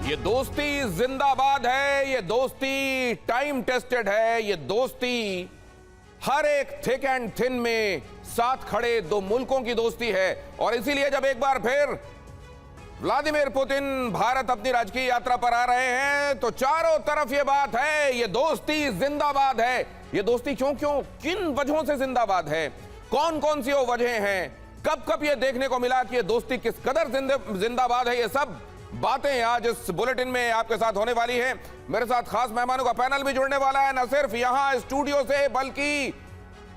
ये दोस्ती जिंदाबाद है, ये दोस्ती टाइम टेस्टेड है, ये दोस्ती हर एक थिक एंड थिन में साथ खड़े दो मुल्कों की दोस्ती है। और इसीलिए जब एक बार फिर व्लादिमीर पुतिन भारत अपनी राजकीय यात्रा पर आ रहे हैं तो चारों तरफ ये बात है, ये दोस्ती जिंदाबाद है। ये दोस्ती क्यों क्यों किन वजहों से जिंदाबाद है, कौन कौन सी वो वजह हैं, कब कब ये देखने को मिला कि ये दोस्ती किस कदर जिंदाबाद है, ये सब बातें आज इस बुलेटिन में आपके साथ होने वाली है। मेरे साथ खास मेहमानों का पैनल भी जुड़ने वाला है, न सिर्फ यहां स्टूडियो से बल्कि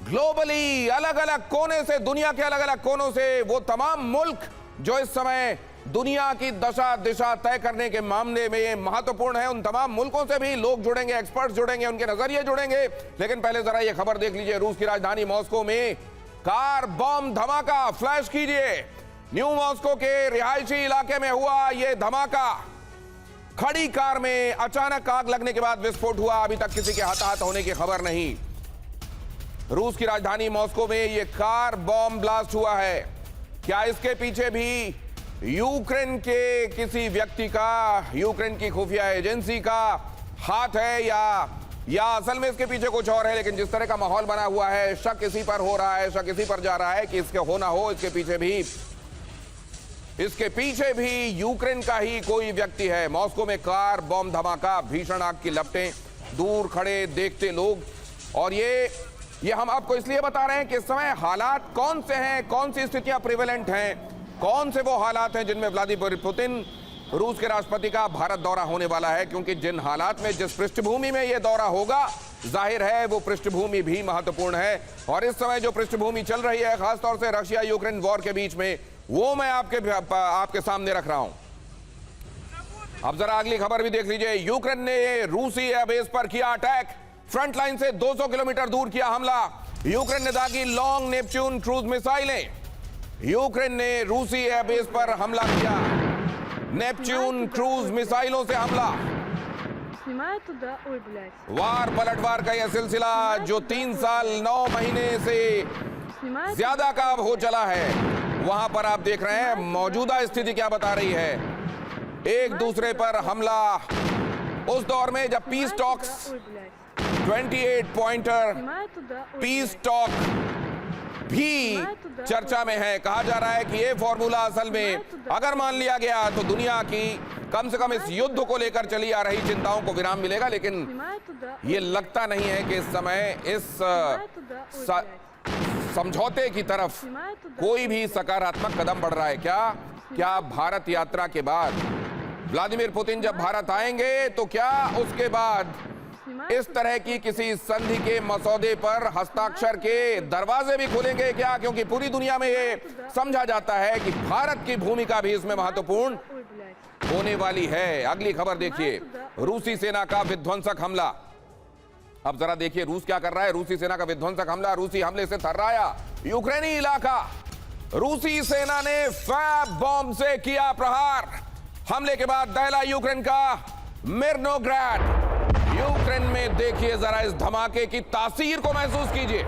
ग्लोबली अलग अलग कोने से, दुनिया के अलग अलग कोनों से वो तमाम मुल्क जो इस समय दुनिया की दशा दिशा तय करने के मामले में महत्वपूर्ण है, उन तमाम मुल्कों से भी लोग जुड़ेंगे, एक्सपर्ट्स जुड़ेंगे, उनके नजरिए जुड़ेंगे। लेकिन पहले जरा ये खबर देख लीजिए, रूस की राजधानी मॉस्को में कार बम धमाका, फ्लैश कीजिए। न्यू मॉस्को के रिहायशी इलाके में हुआ यह धमाका। खड़ी कार में अचानक आग लगने के बाद विस्फोट हुआ, अभी तक किसी के हताहत होने की खबर नहीं। रूस की राजधानी मॉस्को में यह कार बम ब्लास्ट हुआ है। क्या इसके पीछे भी यूक्रेन के किसी व्यक्ति का, यूक्रेन की खुफिया एजेंसी का हाथ है या असल में इसके पीछे कुछ और है? लेकिन जिस तरह का माहौल बना हुआ है, शक इसी पर हो रहा है, शक इसी पर जा रहा है कि इसके हो ना हो, इसके पीछे भी यूक्रेन का ही कोई व्यक्ति है। मॉस्को में कार बम धमाका, भीषण आग की लपटें, दूर खड़े देखते लोग। और ये हम आपको इसलिए बता रहे हैं कि इस समय हालात कौन से हैं, कौन सी स्थितियां प्रिवेलेंट हैं, कौन से वो हालात हैं जिनमें व्लादिमीर पुतिन रूस के राष्ट्रपति का भारत दौरा होने वाला है। क्योंकि जिन हालात में, जिस पृष्ठभूमि में यह दौरा होगा, जाहिर है वो पृष्ठभूमि भी महत्वपूर्ण है। और इस समय जो पृष्ठभूमि चल रही है, खासतौर से रशिया यूक्रेन वॉर के बीच में, वो मैं आपके सामने रख रहा हूं। अब जरा अगली खबर भी देख लीजिए। यूक्रेन ने रूसी एयरबेस पर किया अटैक, फ्रंट लाइन से 200 किलोमीटर दूर किया हमला। यूक्रेन ने दागी लॉन्ग नेपच्यून क्रूज मिसाइलें। यूक्रेन ने रूसी एयरबेस पर हमला किया, नेपच्यून क्रूज मिसाइलों से हमला। वार पलटवार का यह सिलसिला जो 3 साल 9 महीने से ज्यादा का अब हो चला है, वहां पर आप देख रहे हैं मौजूदा स्थिति क्या बता रही है। एक दूसरे पर हमला उस दौर में जब peace talks 28 pointer piece talk भी चर्चा में है। कहा जा रहा है कि ये फॉर्मूला असल में अगर मान लिया गया तो दुनिया की कम से कम इस युद्ध को लेकर चली आ रही चिंताओं को विराम मिलेगा। लेकिन ये लगता नहीं है कि इस समय इस समझौते की तरफ कोई भी सकारात्मक कदम बढ़ रहा है। क्या भारत यात्रा के बाद व्लादिमीर पुतिन जब भारत आएंगे तो क्या उसके बाद इस तरह की किसी संधि के मसौदे पर हस्ताक्षर के दरवाजे भी खुलेंगे क्या? क्योंकि पूरी दुनिया में ये समझा जाता है कि भारत की भूमिका भी इसमें महत्वपूर्ण होने वाली है। अगली खबर देखिए, रूसी सेना का विध्वंसक हमला। अब जरा देखिए रूस क्या कर रहा है। रूसी सेना का विध्वंसक हमला, रूसी हमले से थर्राया यूक्रेनी इलाका। रूसी सेना ने फैब बॉम्ब से किया प्रहार। हमले के बाद दहला यूक्रेन का मिर्नोग्राड। यूक्रेन में देखिए जरा इस धमाके की तासीर को महसूस कीजिए।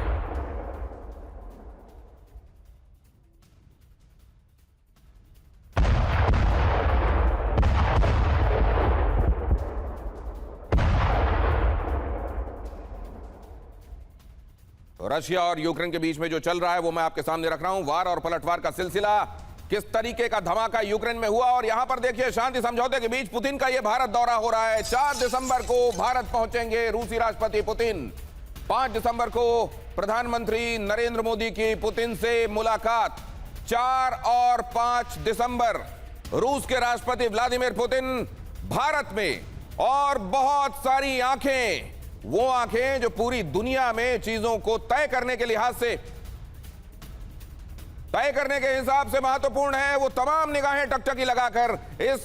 रशिया और यूक्रेन के बीच में जो चल रहा है वो मैं आपके सामने रख रहा हूं। वार और पलटवार का सिलसिला, किस तरीके का धमाका यूक्रेन में हुआ। और यहां पर देखिए शांति समझौते के बीच पुतिन का यह भारत दौरा हो रहा है। 4 दिसंबर को भारत पहुंचेंगे रूसी राष्ट्रपति पुतिन। 5 दिसंबर को प्रधानमंत्री नरेंद्र मोदी की पुतिन से मुलाकात। 4 और 5 दिसंबर रूस के राष्ट्रपति व्लादिमीर पुतिन भारत में। और बहुत सारी आंखें, वो आंखें जो पूरी दुनिया में चीजों को तय करने के लिहाज से, तय करने के हिसाब से महत्वपूर्ण है, वो तमाम निगाहें टकटकी लगाकर इस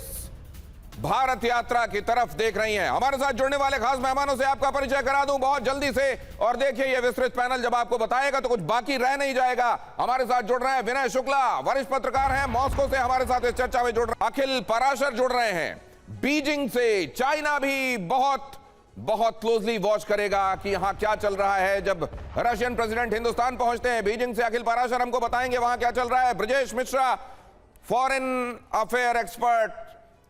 भारत यात्रा की तरफ देख रही हैं। हमारे साथ जुड़ने वाले खास मेहमानों से आपका परिचय करा दूं बहुत जल्दी से। और देखिए ये विस्तृत पैनल जब आपको बताएगा तो कुछ बाकी रह नहीं जाएगा। हमारे साथ जुड़ रहे हैं विनय शुक्ला, वरिष्ठ पत्रकार हैं, मॉस्को से हमारे साथ इस चर्चा में जुड़ रहे हैं। अखिल पराशर जुड़ रहे हैं बीजिंग से। चाइना भी बहुत क्लोजली वॉच करेगा कि यहां क्या चल रहा है जब रशियन प्रेसिडेंट हिंदुस्तान पहुंचते हैं। बीजिंग से अखिल पराशर हमको बताएंगे वहां क्या चल रहा है। Brajesh Mishra, foreign affair expert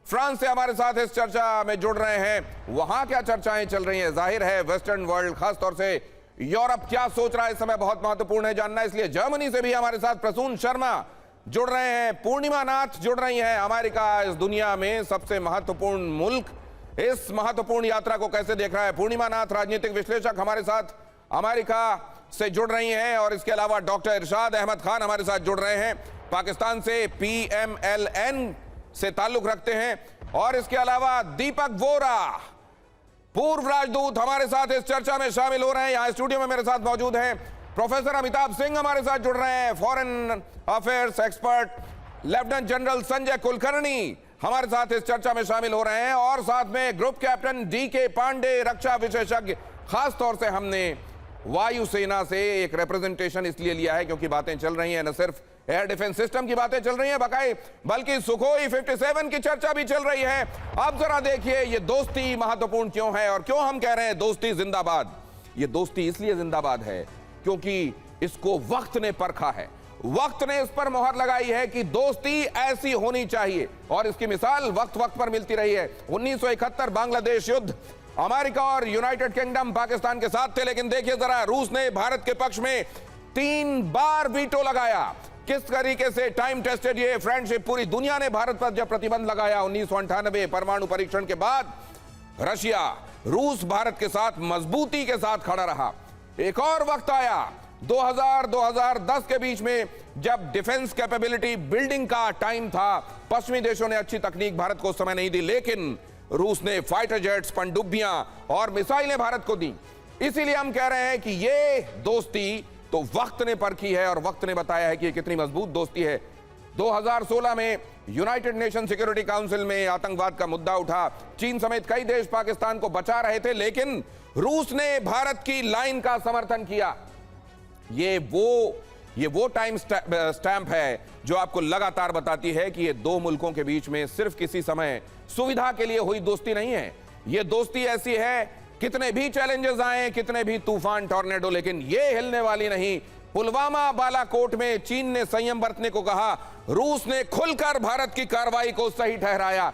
France से हमारे साथ इस चर्चा में जुड़ रहे हैं। वहां क्या चर्चाएं चल रही हैं, जाहिर है वेस्टर्न वर्ल्ड, खासतौर से यूरोप क्या सोच रहा है इस समय बहुत महत्वपूर्ण है जानना। इसलिए जर्मनी से भी हमारे साथ प्रसून शर्मा जुड़ रहे हैं, पूर्णिमा नाथ जुड़ रही हैं। अमेरिका इस दुनिया में सबसे महत्वपूर्ण मुल्क, इस महत्वपूर्ण यात्रा को कैसे देख रहा है? पूर्णिमा नाथ राजनीतिक विश्लेषक हमारे साथ अमेरिका से जुड़ रही हैं, और इसके अलावा डॉक्टर इरशाद अहमद खान हमारे साथ जुड़ रहे हैं, पाकिस्तान से PMLN से ताल्लुक रखते हैं, और इसके अलावा दीपक वोरा पूर्व राजदूत हमारे साथ इस चर्चा में शामिल हो रहे हैं। यहां स्टूडियो में मेरे साथ मौजूद हैं प्रोफेसर अमिताभ सिंह हमारे साथ जुड़ रहे हैं, foreign affairs expert lieutenant general Sanjay Kulkarni हमारे साथ इस चर्चा में शामिल हो रहे हैं, और साथ में ग्रुप कैप्टन DK पांडे रक्षा विशेषज्ञ। खास तौर से हमने वायुसेना से एक रिप्रेजेंटेशन इसलिए लिया है क्योंकि बातें चल रही हैं, न सिर्फ एयर डिफेंस सिस्टम की बातें चल रही हैं बकाई, बल्कि सुखोई 57 की चर्चा भी चल रही है। अब जरा देखिए ये दोस्ती महत्वपूर्ण क्यों है, और क्यों हम कह रहे हैं दोस्ती जिंदाबाद। ये दोस्ती इसलिए जिंदाबाद है क्योंकि इसको वक्त ने परखा है, वक्त ने इस पर मोहर लगाई है कि दोस्ती ऐसी होनी चाहिए, और इसकी मिसाल वक्त वक्त पर मिलती रही है। 1971 बांग्लादेश युद्ध, अमेरिका और यूनाइटेड किंगडम पाकिस्तान के साथ थे, लेकिन देखिए जरा रूस ने भारत के पक्ष में 3 बार वीटो लगाया। किस तरीके से टाइम टेस्टेड ये फ्रेंडशिप, पूरी दुनिया ने भारत पर जब प्रतिबंध लगाया 1998 परमाणु परीक्षण के बाद, रशिया रूस भारत के साथ मजबूती के साथ खड़ा रहा। एक और वक्त आया 2000-2010 के बीच में, जब डिफेंस कैपेबिलिटी बिल्डिंग का टाइम था। पश्चिमी देशों ने अच्छी तकनीक भारत को उस समय नहीं दी, लेकिन रूस ने फाइटर जेट्स, पनडुब्बियां और मिसाइलें भारत को दी। इसीलिए हम कह रहे हैं कि ये दोस्ती तो वक्त ने परखी है, और वक्त ने बताया है कि ये कितनी मजबूत दोस्ती है। 2016 में यूनाइटेड नेशन सिक्योरिटी काउंसिल में आतंकवाद का मुद्दा उठा, चीन समेत कई देश पाकिस्तान को बचा रहे थे, लेकिन रूस ने भारत की लाइन का समर्थन किया। ये वो टाइम स्टैंप है जो आपको लगातार बताती है कि ये दो मुल्कों के बीच में सिर्फ किसी समय सुविधा के लिए हुई दोस्ती नहीं है। ये दोस्ती ऐसी है, कितने भी चैलेंजेस आए, कितने भी तूफान, टॉर्नेडो, लेकिन ये हिलने वाली नहीं। पुलवामा, बालाकोट में चीन ने संयम बरतने को कहा, रूस ने खुलकर भारत की कार्रवाई को सही ठहराया।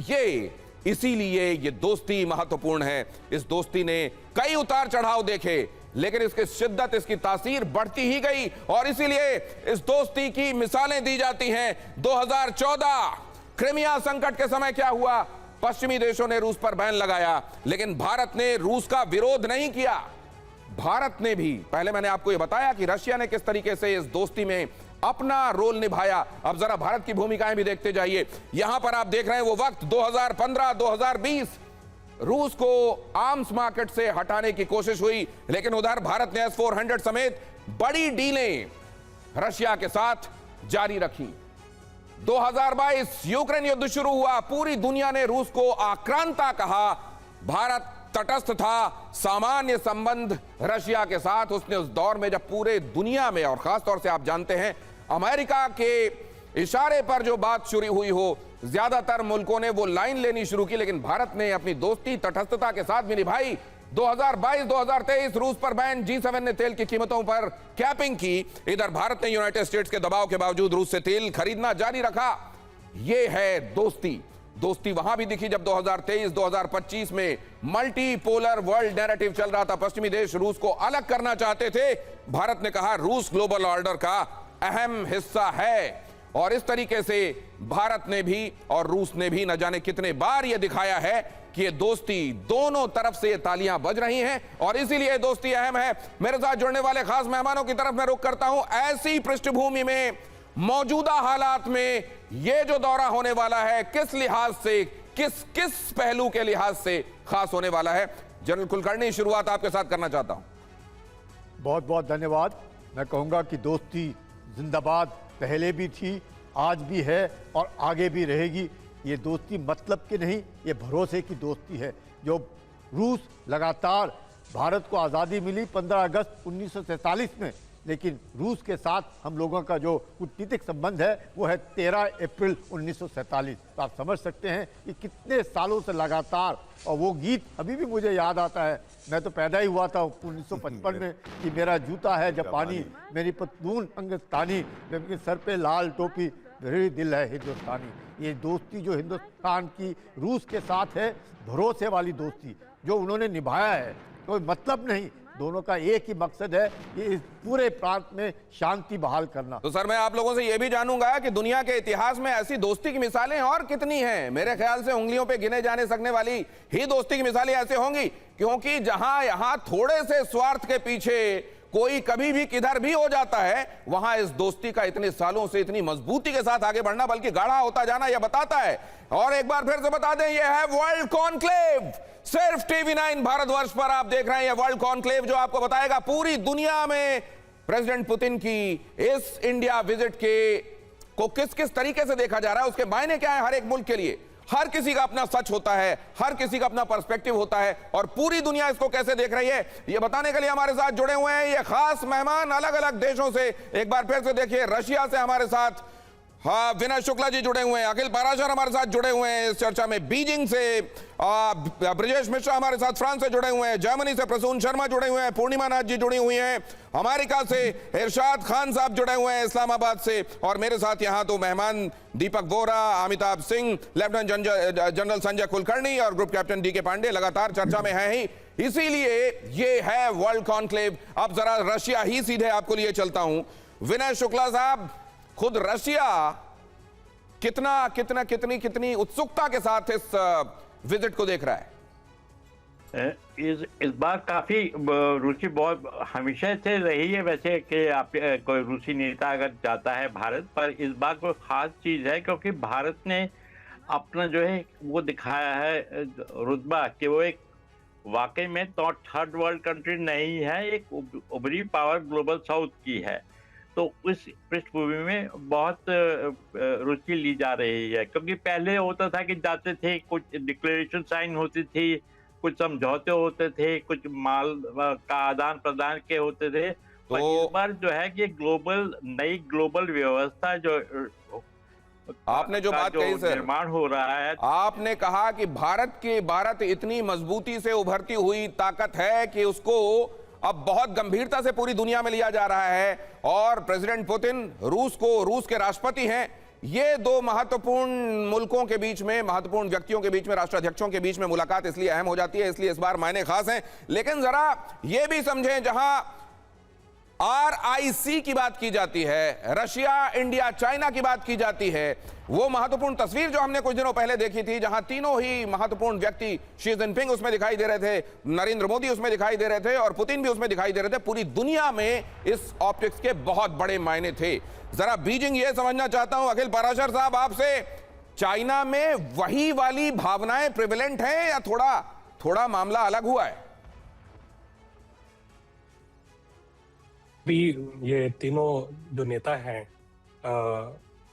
ये इसीलिए ये दोस्ती महत्वपूर्ण है। इस दोस्ती ने कई उतार चढ़ाव देखे, लेकिन इसकी शिद्दत, इसकी तासीर बढ़ती ही गई, और इसीलिए इस दोस्ती की मिसालें दी जाती हैं। 2014 क्रिमिया संकट के समय क्या हुआ? पश्चिमी देशों ने रूस पर बैन लगाया, लेकिन भारत ने रूस का विरोध नहीं किया। भारत ने भी, पहले मैंने आपको यह बताया कि रशिया ने किस तरीके से इस दोस्ती में अपना रोल निभाया। अब जरा भारत की भूमिकाएं भी देखते जाइए। यहां पर आप देख रहे हैं वो वक्त 2015-2020 रूस को आर्म्स मार्केट से हटाने की कोशिश हुई, लेकिन उधर भारत ने S-400 समेत बड़ी डीलें रशिया के साथ जारी रखी। 2022 यूक्रेन युद्ध शुरू हुआ, पूरी दुनिया ने रूस को आक्रांता कहा, भारत तटस्थ था, सामान्य संबंध रशिया के साथ। उसने उस दौर में जब पूरे दुनिया में, और खासतौर से आप जानते हैं अमेरिका के इशारे पर जो बात शुरू हुई हो, ज्यादातर मुल्कों ने वो लाइन लेनी शुरू की, लेकिन भारत ने अपनी दोस्ती तटस्थता के साथ भी निभाई। 2022-2023 रूस पर बैन, G7 ने तेल की कीमतों पर कैपिंग की, इधर भारत ने यूनाइटेड स्टेट्स के दबाव के बावजूद रूस से तेल खरीदना जारी रखा। यह है दोस्ती। दोस्ती वहां भी दिखी जब 2023-2025 में मल्टीपोलर वर्ल्ड नैरेटिव चल रहा था, पश्चिमी देश रूस को अलग करना चाहते थे। भारत ने कहा रूस ग्लोबल ऑर्डर का अहम हिस्सा है, और इस तरीके से भारत ने भी और रूस ने भी न जाने कितने बार यह दिखाया है कि ये दोस्ती, दोनों तरफ से ये तालियां बज रही हैं, और इसीलिए दोस्ती अहम है। मेरे साथ जुड़ने वाले खास मेहमानों की तरफ मैं रुख करता हूं। ऐसी पृष्ठभूमि में, मौजूदा हालात में ये जो दौरा होने वाला है, किस लिहाज से, किस पहलू के लिहाज से खास होने वाला है? जनरल कुलकर्णी, शुरुआत आपके साथ करना चाहता हूं। बहुत बहुत धन्यवाद। मैं कहूंगा कि दोस्ती जिंदाबाद पहले भी थी, आज भी है और आगे भी रहेगी। ये दोस्ती मतलब की नहीं, ये भरोसे की दोस्ती है। जो रूस लगातार, भारत को आज़ादी मिली 15 अगस्त 1947 में, लेकिन रूस के साथ हम लोगों का जो कूटनीतिक संबंध है वो है 13 अप्रैल 1947। तो आप समझ सकते हैं कि कितने सालों से लगातार, और वो गीत अभी भी मुझे याद आता है। मैं तो पैदा ही हुआ था 1955 में, कि मेरा जूता है जापानी, मेरी पतलून अंगस्तानी, मेरे सर पे लाल टोपी, मेरे दिल है हिंदुस्तानी। ये दोस्ती जो हिंदुस्तान की रूस के साथ है, भरोसे वाली दोस्ती जो उन्होंने निभाया है, कोई मतलब नहीं, दोनों का एक ही मकसद है कि इस पूरे प्रांत में शांति बहाल करना। तो सर मैं आप लोगों से यह भी जानूंगा कि दुनिया के इतिहास में ऐसी दोस्ती की मिसालें और कितनी हैं? मेरे ख्याल से उंगलियों पे गिने जाने सकने वाली ही दोस्ती की मिसालें ऐसे होंगी, क्योंकि जहां यहां थोड़े से स्वार्थ के पीछे कोई कभी भी किधर भी हो जाता है, वहां इस दोस्ती का इतने सालों से इतनी मजबूती के साथ आगे बढ़ना, बल्कि गाढ़ा होता जाना, यह बताता है। और एक बार फिर से बता दें, यह है वर्ल्ड कॉन्क्लेव, सिर्फ टीवी9 भारतवर्ष पर आप देख रहे हैं यह वर्ल्ड कॉन्क्लेव, जो आपको बताएगा पूरी दुनिया में प्रेसिडेंट पुतिन की इस इंडिया विजिट के को किस किस तरीके से देखा जा रहा है, उसके मायने क्या है हर एक मुल्क के लिए। हर किसी का अपना सच होता है, हर किसी का अपना पर्सपेक्टिव होता है, और पूरी दुनिया इसको कैसे देख रही है ये बताने के लिए हमारे साथ जुड़े हुए हैं ये खास मेहमान अलग अलग देशों से। एक बार फिर से देखिए, रशिया से हमारे साथ विनय शुक्ला जी जुड़े हुए हैं, अखिल पाराशर हमारे साथ जुड़े हुए हैं इस चर्चा में, बीजिंग से ब्रजेश मिश्रा हमारे साथ फ्रांस से जुड़े हुए हैं, जर्मनी से प्रसून शर्मा जुड़े हुए हैं, पूर्णिमा नाथ जी जुड़ी हुई हैं, अमेरिका से इरशाद खान साहब जुड़े हुए हैं इस्लामाबाद से, और मेरे साथ यहां तो मेहमान दीपक बोरा, अमिताभ सिंह, लेफ्टिनेंट जनरल संजय कुलकर्णी और ग्रुप कैप्टन डी के पांडे लगातार चर्चा में है ही, इसीलिए ये है वर्ल्ड कॉन्क्लेव। अब जरा रशिया ही सीधे आपको लिए चलता हूं। विनय शुक्ला साहब, खुद रशिया कितनी उत्सुकता के साथ इस विजिट को देख रहा है? इस बार काफी रुचि बहुत हमेशा से रही है वैसे कि आप कोई रूसी नेता अगर जाता है भारत पर, इस बार कोई खास चीज है क्योंकि भारत ने अपना जो है वो दिखाया है रुतबा कि वो एक वाकई में तो थर्ड वर्ल्ड कंट्री नहीं है, एक उभरी पावर ग्लोबल साउथ की है। तो इस पृष्ठभूमि में बहुत रुचि ली जा रही है, क्योंकि पहले होता था कि जाते थे, कुछ डिक्लेरेशन साइन होती थी, कुछ समझौते होते थे, कुछ माल का आदान प्रदान के होते थे। तो इस बार जो है कि नई ग्लोबल व्यवस्था जो आपने जो बात कही सर, निर्माण हो रहा है, आपने कहा कि भारत इतनी मजबूती से उभरती हुई ताकत है कि उसको अब बहुत गंभीरता से पूरी दुनिया में लिया जा रहा है, और प्रेसिडेंट पुतिन रूस के राष्ट्रपति हैं। ये दो महत्वपूर्ण मुल्कों के बीच में, महत्वपूर्ण व्यक्तियों के बीच में, राष्ट्राध्यक्षों के बीच में मुलाकात इसलिए अहम हो जाती है, इसलिए इस बार मायने खास हैं। लेकिन जरा ये भी समझें, जहां RIC की बात की जाती है, रशिया, इंडिया, चाइना की बात की जाती है, वो महत्वपूर्ण तस्वीर जो हमने कुछ दिनों पहले देखी थी, जहां तीनों ही महत्वपूर्ण व्यक्ति, शी जिनपिंग उसमें दिखाई दे रहे थे, नरेंद्र मोदी उसमें दिखाई दे रहे थे, और पुतिन भी उसमें दिखाई दे रहे थे, पूरी दुनिया में इस ऑप्टिक्स के बहुत बड़े मायने थे। जरा बीजिंग ये समझना चाहता हूं अखिल पाराशर साहब आपसे, चाइना में वही वाली भावनाएं प्रिविलेंट हैं या थोड़ा मामला अलग हुआ है? भी ये तीनों जो नेता हैं,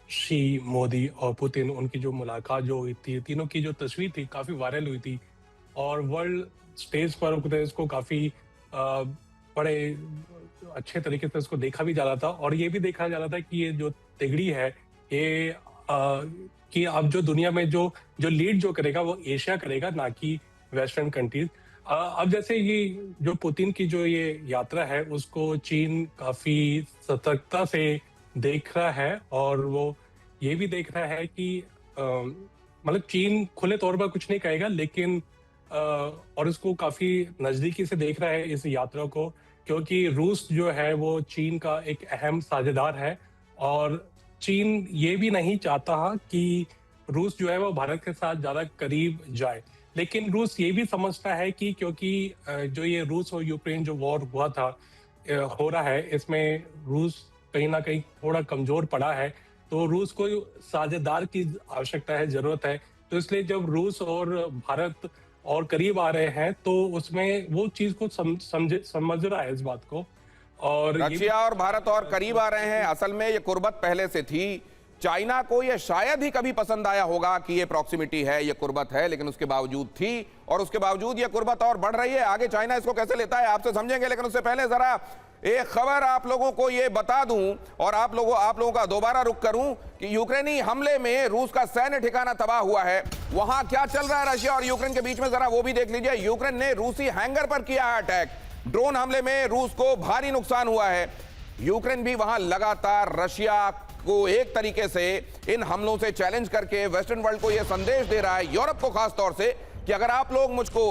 शी, मोदी और पुतिन, उनकी जो मुलाकात जो हुई थी, तीनों की जो तस्वीर थी काफी वायरल हुई थी, और वर्ल्ड स्टेज पर इसको काफी बड़े अच्छे तरीके से इसको देखा भी जा रहा था, और ये भी देखा जा रहा था कि ये जो तिगड़ी है ये कि अब जो दुनिया में जो लीड जो करेगा वो एशिया करेगा, ना कि वेस्टर्न कंट्रीज। अब जैसे ये जो पुतिन की जो ये यात्रा है उसको चीन काफी सतर्कता से देख रहा है, और वो ये भी देख रहा है कि मतलब चीन खुले तौर पर कुछ नहीं कहेगा, लेकिन और इसको काफी नजदीकी से देख रहा है इस यात्रा को, क्योंकि रूस जो है वो चीन का एक अहम साझेदार है, और चीन ये भी नहीं चाहता कि रूस जो है वो भारत के साथ ज्यादा करीब जाए। लेकिन रूस ये भी समझता है कि क्योंकि जो ये रूस और यूक्रेन जो वॉर हुआ था, हो रहा है, इसमें रूस कहीं ना कहीं थोड़ा कमजोर पड़ा है, तो रूस को साझेदार की आवश्यकता है, जरूरत है। तो इसलिए जब रूस और भारत और करीब आ रहे हैं तो उसमें वो चीज को समझ रहा है इस बात को। और रशिया और भारत और करीब आ रहे हैं, असल में ये कुर्बत पहले से थी। चाइना को ये शायद ही कभी पसंद आया होगा कि ये प्रॉक्सिमिटी है, ये कुर्बत है, लेकिन उसके बावजूद थी, और उसके बावजूद ये कुर्बत और बढ़ रही है। आगे चाइना इसको कैसे लेता है आपसे समझेंगे, लेकिन उससे पहले जरा एक खबर आप लोगों को ये बता दूं, और आप लोगों का दोबारा रुख करूं कि यूक्रेनी हमले में रूस का सैन्य ठिकाना तबाह हुआ है। वहां क्या चल रहा है रशिया और यूक्रेन के बीच में, जरा वो भी देख लीजिए। यूक्रेन ने रूसी हैंगर पर किया है अटैक, ड्रोन हमले में रूस को भारी नुकसान हुआ है। यूक्रेन भी वहां लगातार रशिया को एक तरीके से इन हमलों से चैलेंज करके वेस्टर्न वर्ल्ड को यह संदेश दे रहा है, यूरोप को खास तौर से, कि अगर आप लोग मुझको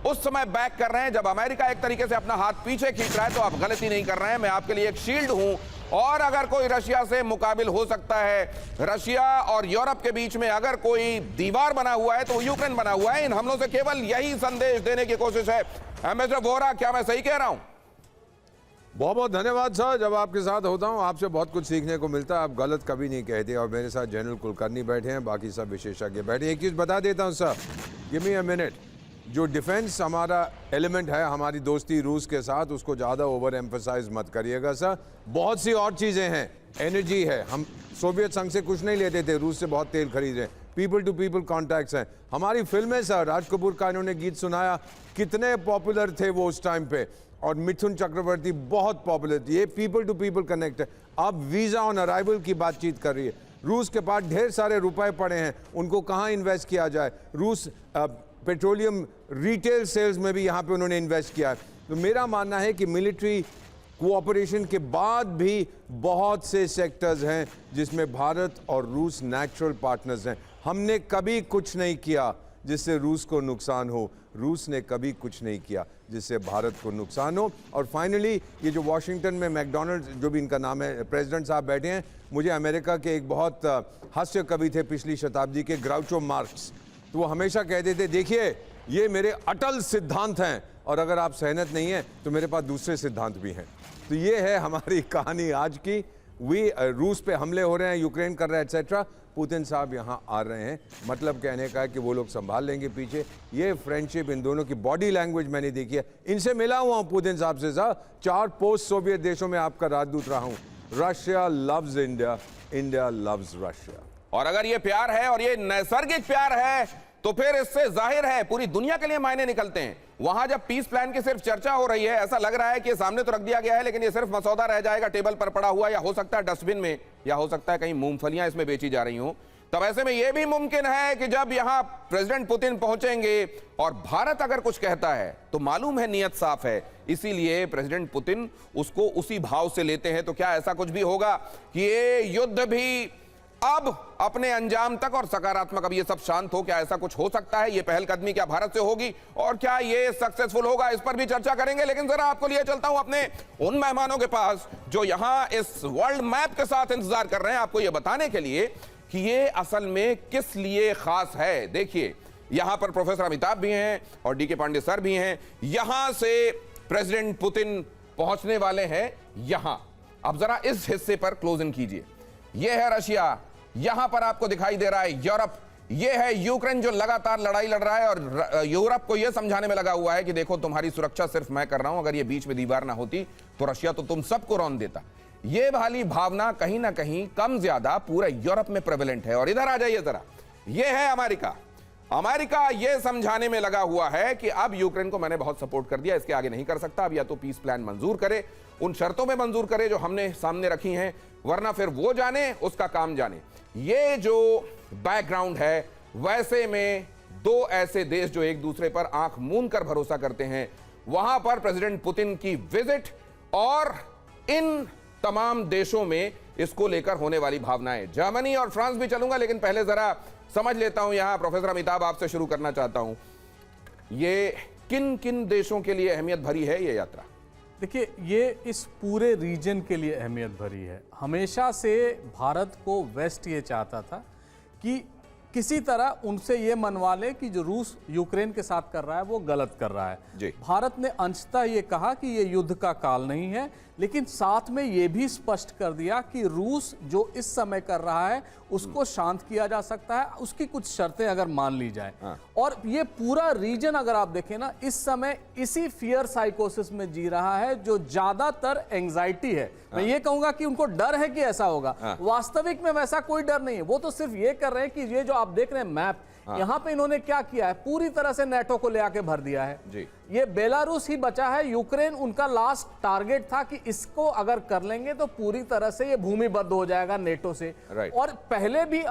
उस समय बैक कर रहे हैं जब अमेरिका एक तरीके से अपना हाथ पीछे खींच रहा है, तो आप गलती नहीं कर रहे हैं। मैं आपके लिए एक शील्ड हूं, और अगर कोई रशिया से मुकाबिल हो सकता है, रशिया और यूरोप के बीच में अगर कोई दीवार बना हुआ है तो वो यूक्रेन बना हुआ है। इन हमलों से केवल यही संदेश देने की कोशिश है। एम्बेसडर वोहरा, क्या मैं सही कह रहा हूं? बहुत बहुत धन्यवाद सर। जब आपके साथ होता हूं आपसे बहुत कुछ सीखने को मिलता है। आप गलत कभी नहीं कहते। और मेरे साथ जनरल कुलकर्णी बैठे हैं, बाकी सब विशेषज्ञ बैठे हैं। एक चीज़ बता देता हूं sir, give me a minute. जो डिफेंस हमारा एलिमेंट है, हमारी दोस्ती रूस के साथ, उसको ज़्यादा ओवर एम्फसाइज मत करिएगा सर। बहुत सी और चीज़ें हैं, एनर्जी है। हम सोवियत संघ से कुछ नहीं लेते थे, रूस से बहुत तेल खरीद रहे हैं। पीपल टू पीपल कॉन्टैक्ट्स हैं। हमारी फिल्में सर, राज कपूर का इन्होंने गीत सुनाया, कितने पॉपुलर थे वो उस टाइम पे। और मिथुन चक्रवर्ती बहुत पॉपुलर थी। ये पीपल टू पीपल कनेक्ट है। अब वीज़ा ऑन अराइवल की बातचीत कर रही है। रूस के पास ढेर सारे रुपए पड़े हैं, उनको कहाँ इन्वेस्ट किया जाए। रूस पेट्रोलियम रिटेल सेल्स में भी यहाँ पे उन्होंने इन्वेस्ट किया है। तो मेरा मानना है कि मिलिट्री कोऑपरेशन के बाद भी बहुत से सेक्टर्स हैं जिसमें भारत और रूस नेचुरल पार्टनर्स हैं। हमने कभी कुछ नहीं किया जिससे रूस को नुकसान हो, रूस ने कभी कुछ नहीं किया जिससे भारत को नुकसान हो। और फाइनली ये जो वॉशिंगटन में मैकडोनल्ड, जो भी इनका नाम है, प्रेसिडेंट साहब बैठे हैं, मुझे अमेरिका के एक बहुत हास्य कवि थे पिछली शताब्दी के, ग्राउचो मार्क्स। तो वो हमेशा कहते थे, देखिए ये मेरे अटल सिद्धांत हैं, और अगर आप सहमत नहीं हैं तो मेरे पास दूसरे सिद्धांत भी हैं। तो ये है हमारी कहानी आज की। रूस पे हमले हो रहे हैं, यूक्रेन कर रहा है एटसेट्रा। पुतिन साहब यहाँ आ रहे हैं, मतलब कहने का है कि वो लोग संभाल लेंगे पीछे। ये फ्रेंडशिप, इन दोनों की बॉडी लैंग्वेज मैंने देखी है। इनसे मिला हुआ हूँ पुतिन साहब से साहब। 4 पोस्ट सोवियत देशों में आपका राजदूत रहा हूँ। Russia loves India, India loves Russia. और अगर ये प्यार है और ये नैसर्गिक प्यार है, तो फिर इससे जाहिर है पूरी दुनिया के लिए मायने निकलते हैं। वहां जब पीस प्लान की सिर्फ चर्चा हो रही है, ऐसा लग रहा है कि सामने तो रख दिया गया है, लेकिन ये सिर्फ मसौदा रह जाएगा टेबल पर पड़ा हुआ, या हो सकता है डस्टबिन में, या हो सकता है कहीं मूंगफलियां इसमें बेची जा रही हों। तब ऐसे में यह भी मुमकिन है कि जब यहां प्रेसिडेंट पुतिन पहुंचेंगे और भारत अगर कुछ कहता है तो मालूम है नीयत साफ है, इसीलिए प्रेसिडेंट पुतिन उसको उसी भाव से लेते हैं। तो क्या ऐसा कुछ भी होगा कि ये युद्ध भी अब अपने अंजाम तक और सकारात्मक, अब ये सब शांत हो, क्या ऐसा कुछ हो सकता है? ये पहलकदमी क्या भारत से होगी और क्या ये सक्सेसफुल होगा? इस पर भी चर्चा करेंगे। लेकिन जरा आपको लिए चलता हूं अपने उन मेहमानों के पास जो यहां इस वर्ल्ड मैप के साथ इंतजार कर रहे हैं, आपको यह बताने के लिए कि ये असल में किस लिए खास है। देखिए, यहां पर प्रोफेसर अमिताभ भी हैं और डीके पांडे सर भी हैं। यहां से प्रेसिडेंट पुतिन पहुंचने वाले हैं यहां। अब जरा इस हिस्से पर क्लोज इन कीजिए। यह है रशिया, यहां पर आपको दिखाई दे रहा है यूरोप, यह है यूक्रेन जो लगातार लड़ाई लड़ रहा है और यूरोप को यह समझाने में लगा हुआ है कि देखो तुम्हारी सुरक्षा सिर्फ मैं कर रहा हूं, अगर ये बीच में दीवार ना होती तो रशिया तो तुम सबको रौंद देता। ये वाली भावना कहीं ना कहीं कम ज्यादा पूरे यूरोप में प्रेवलेंट है। और इधर आ जाइए जरा, यह है अमेरिका। अमेरिका यह समझाने में लगा हुआ है कि अब यूक्रेन को मैंने बहुत सपोर्ट कर दिया, इसके आगे नहीं कर सकता, अब या तो पीस प्लान मंजूर करे, उन शर्तों में मंजूर करे जो हमने सामने रखी हैं, वरना फिर वो जाने उसका काम जाने। ये जो बैकग्राउंड है, वैसे में दो ऐसे देश जो एक दूसरे पर आंख मूंद कर भरोसा करते हैं, वहां पर प्रेसिडेंट पुतिन की विजिट और इन तमाम देशों में इसको लेकर होने वाली भावनाएं, जर्मनी और फ्रांस भी चलूंगा, लेकिन पहले जरा समझ लेता हूं। यहां प्रोफेसर अमिताभ आपसे शुरू करना चाहता हूं, ये किन किन देशों के लिए अहमियत भरी है ये यात्रा? देखिए, ये इस पूरे रीजन के लिए अहमियत भरी है। हमेशा से भारत को वेस्ट ये चाहता था कि किसी तरह उनसे ये मनवा ले कि जो रूस यूक्रेन के साथ कर रहा है वो गलत कर रहा है। भारत ने अंशतः ये कहा कि ये युद्ध का काल नहीं है, लेकिन साथ में ये भी स्पष्ट कर दिया कि रूस जो इस समय कर रहा है उसको शांत किया जा सकता है, उसकी कुछ शर्तें अगर मान ली जाए। और ये पूरा रीजन अगर आप देखें ना, इस समय इसी फियर साइकोसिस में जी रहा है जो ज्यादातर एंजाइटी है। मैं ये कहूंगा कि उनको डर है कि ऐसा होगा, वास्तविक में वैसा कोई डर नहीं है। वो तो सिर्फ ये कर रहे हैं कि ये जो आप देख रहे हैं मैप, यहां पे इन्होंने क्या किया है, पूरी तरह से नेटो को ले आके भर दिया है जी। ये बेलारूस ही बचा है, यूक्रेन उनका लास्ट टारगेट था कि इसको अगर कर लेंगे तो पूरी तरह से ये भूमिबद्ध हो जाएगा नेटो से। और पहले भी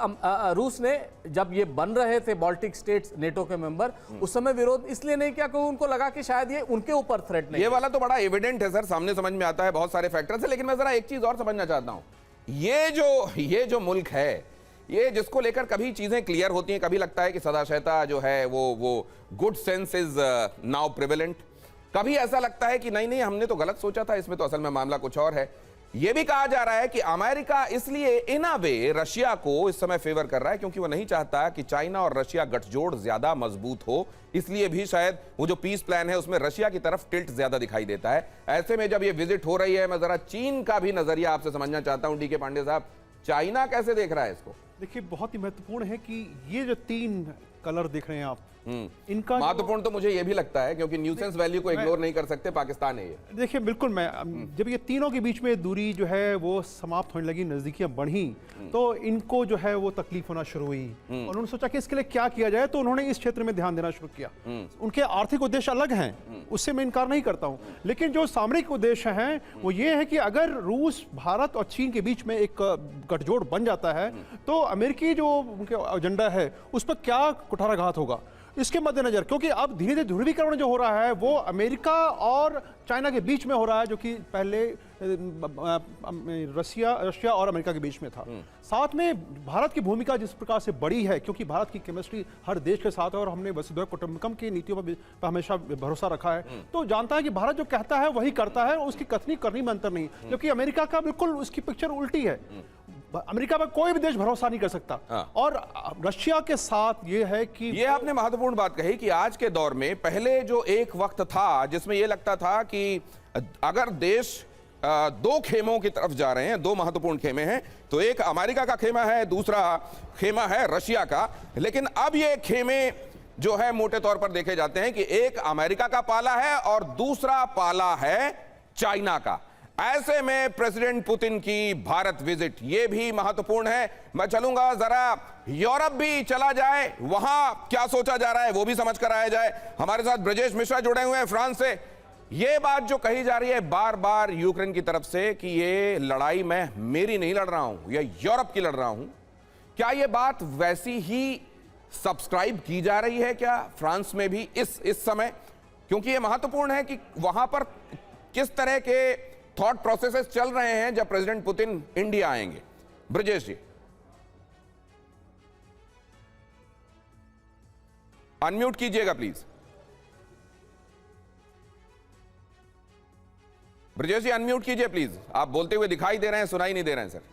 रूस ने जब ये बन रहे थे बाल्टिक स्टेट्स नेटो के मेंबर, उस समय विरोध इसलिए नहीं किया क्योंकि उनको लगा कि शायद ये उनके ऊपर थ्रेट नहीं। ये वाला तो बड़ा एविडेंट है सर, सामने समझ में आता है बहुत सारे फैक्टर्स है। लेकिन मैं जरा एक चीज और समझना चाहता हूं, ये जो मुल्क है, ये जिसको लेकर कभी चीजें क्लियर होती हैं, कभी लगता है कि सदाशयता जो है वो good sense is now prevalent, कभी ऐसा लगता है कि नहीं हमने तो गलत सोचा था, इसमें तो असल में मामला कुछ और है। यह भी कहा जा रहा है कि अमेरिका इसलिए इन अ वे रशिया को इस समय फेवर कर रहा है क्योंकि वो नहीं चाहता कि चाइना और रशिया गठजोड़ ज्यादा मजबूत हो, इसलिए भी शायद वो जो पीस प्लान है उसमें रशिया की तरफ टिल्ट ज्यादा दिखाई देता है। ऐसे में जब ये विजिट हो रही है, मैं जरा चीन का भी नजरिया आपसे समझना चाहता हूं। डीके पांडे साहब, चाइना कैसे देख रहा है इसको? देखिए, बहुत ही महत्वपूर्ण है कि ये जो 3 कलर देख रहे हैं आप, इनका महत्वपूर्ण तो मुझे ये भी लगता है क्योंकि न्यूसेंस वैल्यू को इग्नोर नहीं कर सकते, पाकिस्तान है ये। देखिए, बिल्कुल जब ये तीनों के बीच में दूरी जो है वो समाप्त होने लगी, नजदीकियां बढ़ी, तो इनको जो है वो तकलीफ होना शुरू हुई और उन्होंने सोचा कि इसके लिए क्या किया जाए, तो उन्होंने इस क्षेत्र में ध्यान देना शुरू किया। उनके आर्थिक उद्देश्य अलग हैं, उससे मैं इनकार नहीं करता हूं, लेकिन जो सामरिक उद्देश्य हैं वो ये है कि अगर रूस, भारत और चीन के बीच में एक गठजोड़ बन जाता है तो अमेरिकी जो उनके एजेंडा है उस पर क्या कुठाराघात होगा, इसके मद्देनजर, क्योंकि अब धीरे धीरे ध्रुवीकरण जो हो रहा है वो अमेरिका और चाइना के बीच में हो रहा है, जो कि पहले रशिया और अमेरिका के बीच में था। साथ में भारत की भूमिका जिस प्रकार से बड़ी है, क्योंकि भारत की केमिस्ट्री हर देश के साथ है और हमने वसुधैव कुटुंबकम की नीतियों पर हमेशा भरोसा रखा है, तो जानता है कि भारत जो कहता है वही करता है, उसकी कथनी करनी में अंतर नहीं, जबकि अमेरिका का बिल्कुल उसकी पिक्चर उल्टी है। अमेरिका पर कोई भी देश भरोसा नहीं कर सकता। और रशिया के साथ ये है कि ये आपने महत्वपूर्ण बात कही कि आज के दौर में, पहले जो एक वक्त था जिसमें यह लगता था कि अगर देश 2 खेमों की तरफ जा रहे हैं, 2 महत्वपूर्ण खेमे हैं, तो एक अमेरिका का खेमा है, दूसरा खेमा है रशिया का, लेकिन अब ये खेमे जो है मोटे तौर पर देखे जाते हैं कि एक अमेरिका का पाला है और दूसरा पाला है चाइना का। ऐसे में प्रेसिडेंट पुतिन की भारत विजिट ये भी महत्वपूर्ण है। मैं चलूंगा जरा यूरोप भी चला जाए, वहां क्या सोचा जा रहा है वो भी समझ कर आया जाए। हमारे साथ ब्रजेश मिश्रा जुड़े हुए हैं फ्रांस से। ये बात जो कही जा रही है बार बार यूक्रेन की तरफ से कि ये लड़ाई मैं मेरी नहीं लड़ रहा हूं, या यूरोप की लड़ रहा हूं, क्या ये बात वैसी ही सब्सक्राइब की जा रही है क्या फ्रांस में भी इस समय? क्योंकि ये महत्वपूर्ण है कि वहां पर किस तरह के थॉट प्रोसेसेस चल रहे हैं जब प्रेसिडेंट पुतिन इंडिया आएंगे। ब्रजेश जी, अनम्यूट कीजिएगा प्लीज। ब्रजेश जी अनम्यूट कीजिए प्लीज, आप बोलते हुए दिखाई दे रहे हैं, सुनाई नहीं दे रहे हैं सर।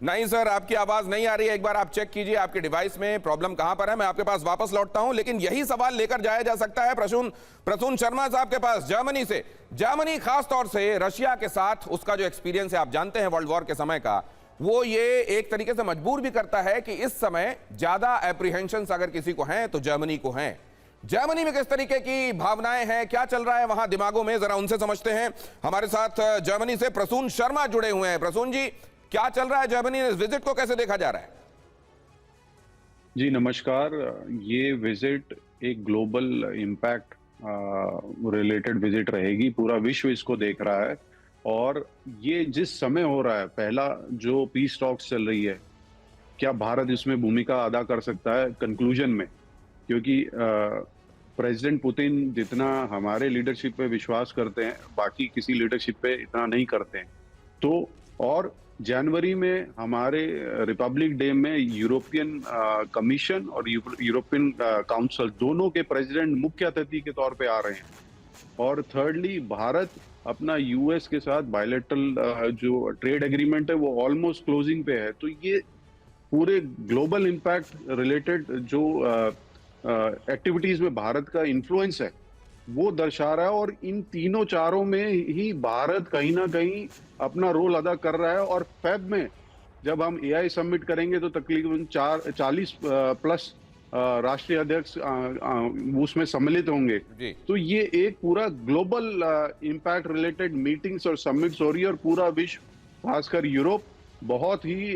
नहीं सर, आपकी आवाज नहीं आ रही है, एक बार आप चेक कीजिए आपके डिवाइस में प्रॉब्लम कहां पर है। मैं आपके पास वापस लौटता हूं, लेकिन यही सवाल लेकर जाया जा सकता है प्रसून शर्मा साहब के पास जर्मनी से। जर्मनी खास तौर से रशिया के साथ उसका जो एक्सपीरियंस है, आप जानते हैं वर्ल्ड वॉर के समय का, वो ये एक तरीके से मजबूर भी करता है कि इस समय ज्यादा एप्रीहेंशंस अगर किसी को हैं तो जर्मनी को हैं। जर्मनी में किस तरीके की भावनाएं हैं, क्या चल रहा है वहां दिमागों में, जरा उनसे समझते हैं। हमारे साथ जर्मनी से प्रसून शर्मा जुड़े हुए हैं। प्रसून जी, क्या चल रहा है जर्मनी में, इस विजिट को कैसे देखा जा रहा है? जी नमस्कार। ये विजिट एक ग्लोबल इम्पैक्ट रिलेटेड विजिट रहेगी, पूरा विश्व इसको देख रहा है और ये जिस समय हो रहा है, पहला जो पीस टॉक्स चल रही है, क्या भारत इसमें भूमिका अदा कर सकता है कंक्लूजन में, क्योंकि प्रेसिडेंट पुतिन जितना हमारे लीडरशिप पे विश्वास करते हैं बाकी किसी लीडरशिप पे इतना नहीं करते हैं। तो और जनवरी में हमारे रिपब्लिक डे में यूरोपियन कमीशन और यूरोपियन काउंसिल दोनों के प्रेसिडेंट मुख्य अतिथि के तौर पे आ रहे हैं। और थर्डली, भारत अपना यूएस के साथ बायलैटरल जो ट्रेड एग्रीमेंट है वो ऑलमोस्ट क्लोजिंग पे है। तो ये पूरे ग्लोबल इम्पैक्ट रिलेटेड जो एक्टिविटीज में भारत का इन्फ्लुएंस है वो दर्शा रहा है, और इन तीनों चारों में ही भारत कहीं ना कहीं अपना रोल अदा कर रहा है। और फेब में जब हम एआई समिट करेंगे तो तकरीबन 40 प्लस राष्ट्रीय अध्यक्ष उसमें सम्मिलित होंगे। तो ये एक पूरा ग्लोबल इम्पैक्ट रिलेटेड मीटिंग्स और समिट्स हो रही है, और पूरा विश्व खासकर यूरोप बहुत ही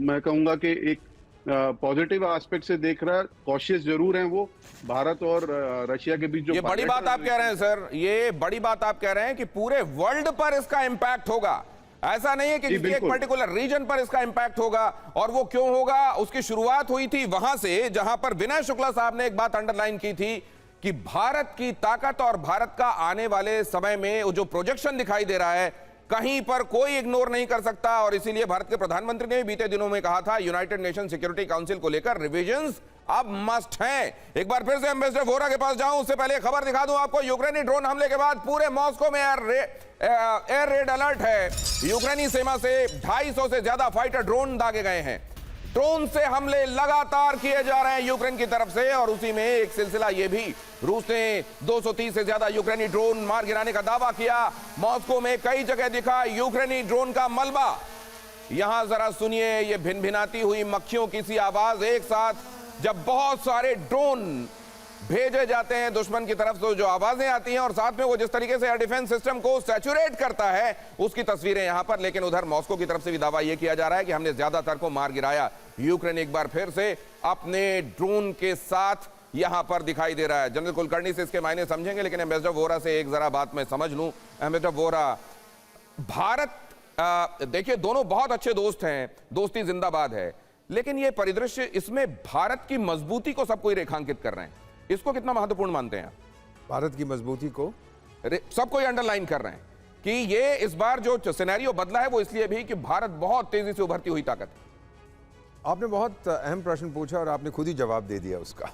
मैं कहूंगा कि एक पॉजिटिव एस्पेक्ट से देख रहा है। कॉशियस जरूर हैं वो, भारत और रशिया के बीच जो ये बड़ी बात आप कह रहे हैं सर, ये बड़ी बात आप कह रहे हैं कि पूरे वर्ल्ड पर इसका इंपैक्ट होगा, ऐसा नहीं है कि किसी एक पर्टिकुलर रीजन पर इसका इंपैक्ट होगा। और वो क्यों होगा, उसकी शुरुआत हुई थी वहां से जहां पर विनय शुक्ला साहब ने एक बात अंडरलाइन की थी कि भारत की ताकत और भारत का आने वाले समय में वो जो प्रोजेक्शन दिखाई दे रहा है, कहीं पर कोई इग्नोर नहीं कर सकता। और इसीलिए भारत के प्रधानमंत्री ने भी बीते दिनों में कहा था, यूनाइटेड नेशन सिक्योरिटी काउंसिल को लेकर रिविजन्स अब मस्ट हैं। एक बार फिर से एम्बेसडर वोहरा के पास जाऊं, उससे पहले खबर दिखा दूं आपको। यूक्रेनी ड्रोन हमले के बाद पूरे मॉस्को में एयर रेड अलर्ट है। यूक्रेनी सीमा से 250 से ज्यादा फाइटर ड्रोन दागे गए हैं। ड्रोन से हमले लगातार किए जा रहे हैं यूक्रेन की तरफ से, और उसी में एक सिलसिला ये भी, रूस ने 230 से ज्यादा यूक्रेनी ड्रोन मार गिराने का दावा किया। मॉस्को में कई जगह दिखा यूक्रेनी ड्रोन का मलबा। यहां जरा सुनिए ये भिनभिनाती हुई मक्खियों की सी आवाज। एक साथ जब बहुत सारे ड्रोन भेजे जाते हैं दुश्मन की तरफ से, जो आवाजें आती हैं, और साथ में वो जिस तरीके से एयर डिफेंस सिस्टम को सैचुरेट करता है, उसकी तस्वीरें यहां पर। लेकिन उधर मॉस्को की तरफ से भी दावा यह किया जा रहा है कि हमने ज्यादातर को मार गिराया। यूक्रेन एक बार फिर से अपने ड्रोन के साथ यहां पर दिखाई दे रहा है। जनरल कुलकर्णी से इसके मायने समझेंगे, लेकिन एम्बेसडर वोहरा से एक जरा बात मैं समझ लूं। एम्बेसडर वोहरा, भारत देखिए दोनों बहुत अच्छे दोस्त हैं, दोस्ती जिंदाबाद है, लेकिन ये परिदृश्य, इसमें भारत की मजबूती को सब कोई रेखांकित कर रहे हैं। इसको कितना महत्वपूर्ण मानते हैं आप? भारत की मजबूती को सब कोई अंडरलाइन कर रहे हैं कि ये इस बार जो सिनेरियो बदला है वो इसलिए भी कि भारत बहुत तेजी से उभरती हुई ताकत है। आपने बहुत अहम प्रश्न पूछा और आपने खुद ही जवाब दे दिया उसका,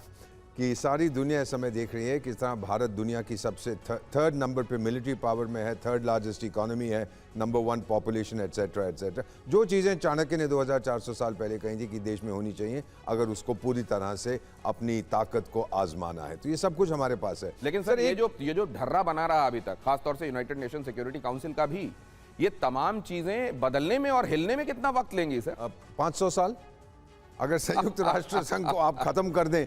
कि सारी दुनिया इस समय देख रही है किस तरह भारत दुनिया की सबसे थर्ड नंबर पे मिलिट्री पावर में है, थर्ड लार्जेस्ट इकोनॉमी है, नंबर 1 पॉपुलेशन, एटसेट्रा एटसेट्रा। जो चीज़ें चाणक्य ने 2400 साल पहले कही थी कि देश में होनी चाहिए, अगर उसको पूरी तरह से अपनी ताकत को आजमाना है, तो ये सब कुछ हमारे पास है। लेकिन सर ये जो ढर्रा बना रहा अभी तक, खासतौर से यूनाइटेड नेशन सिक्योरिटी काउंसिल का भी, ये तमाम चीजें बदलने में और हिलने में कितना वक्त लेंगी सर? 500 साल। अगर संयुक्त राष्ट्र संघ को आप खत्म कर दें,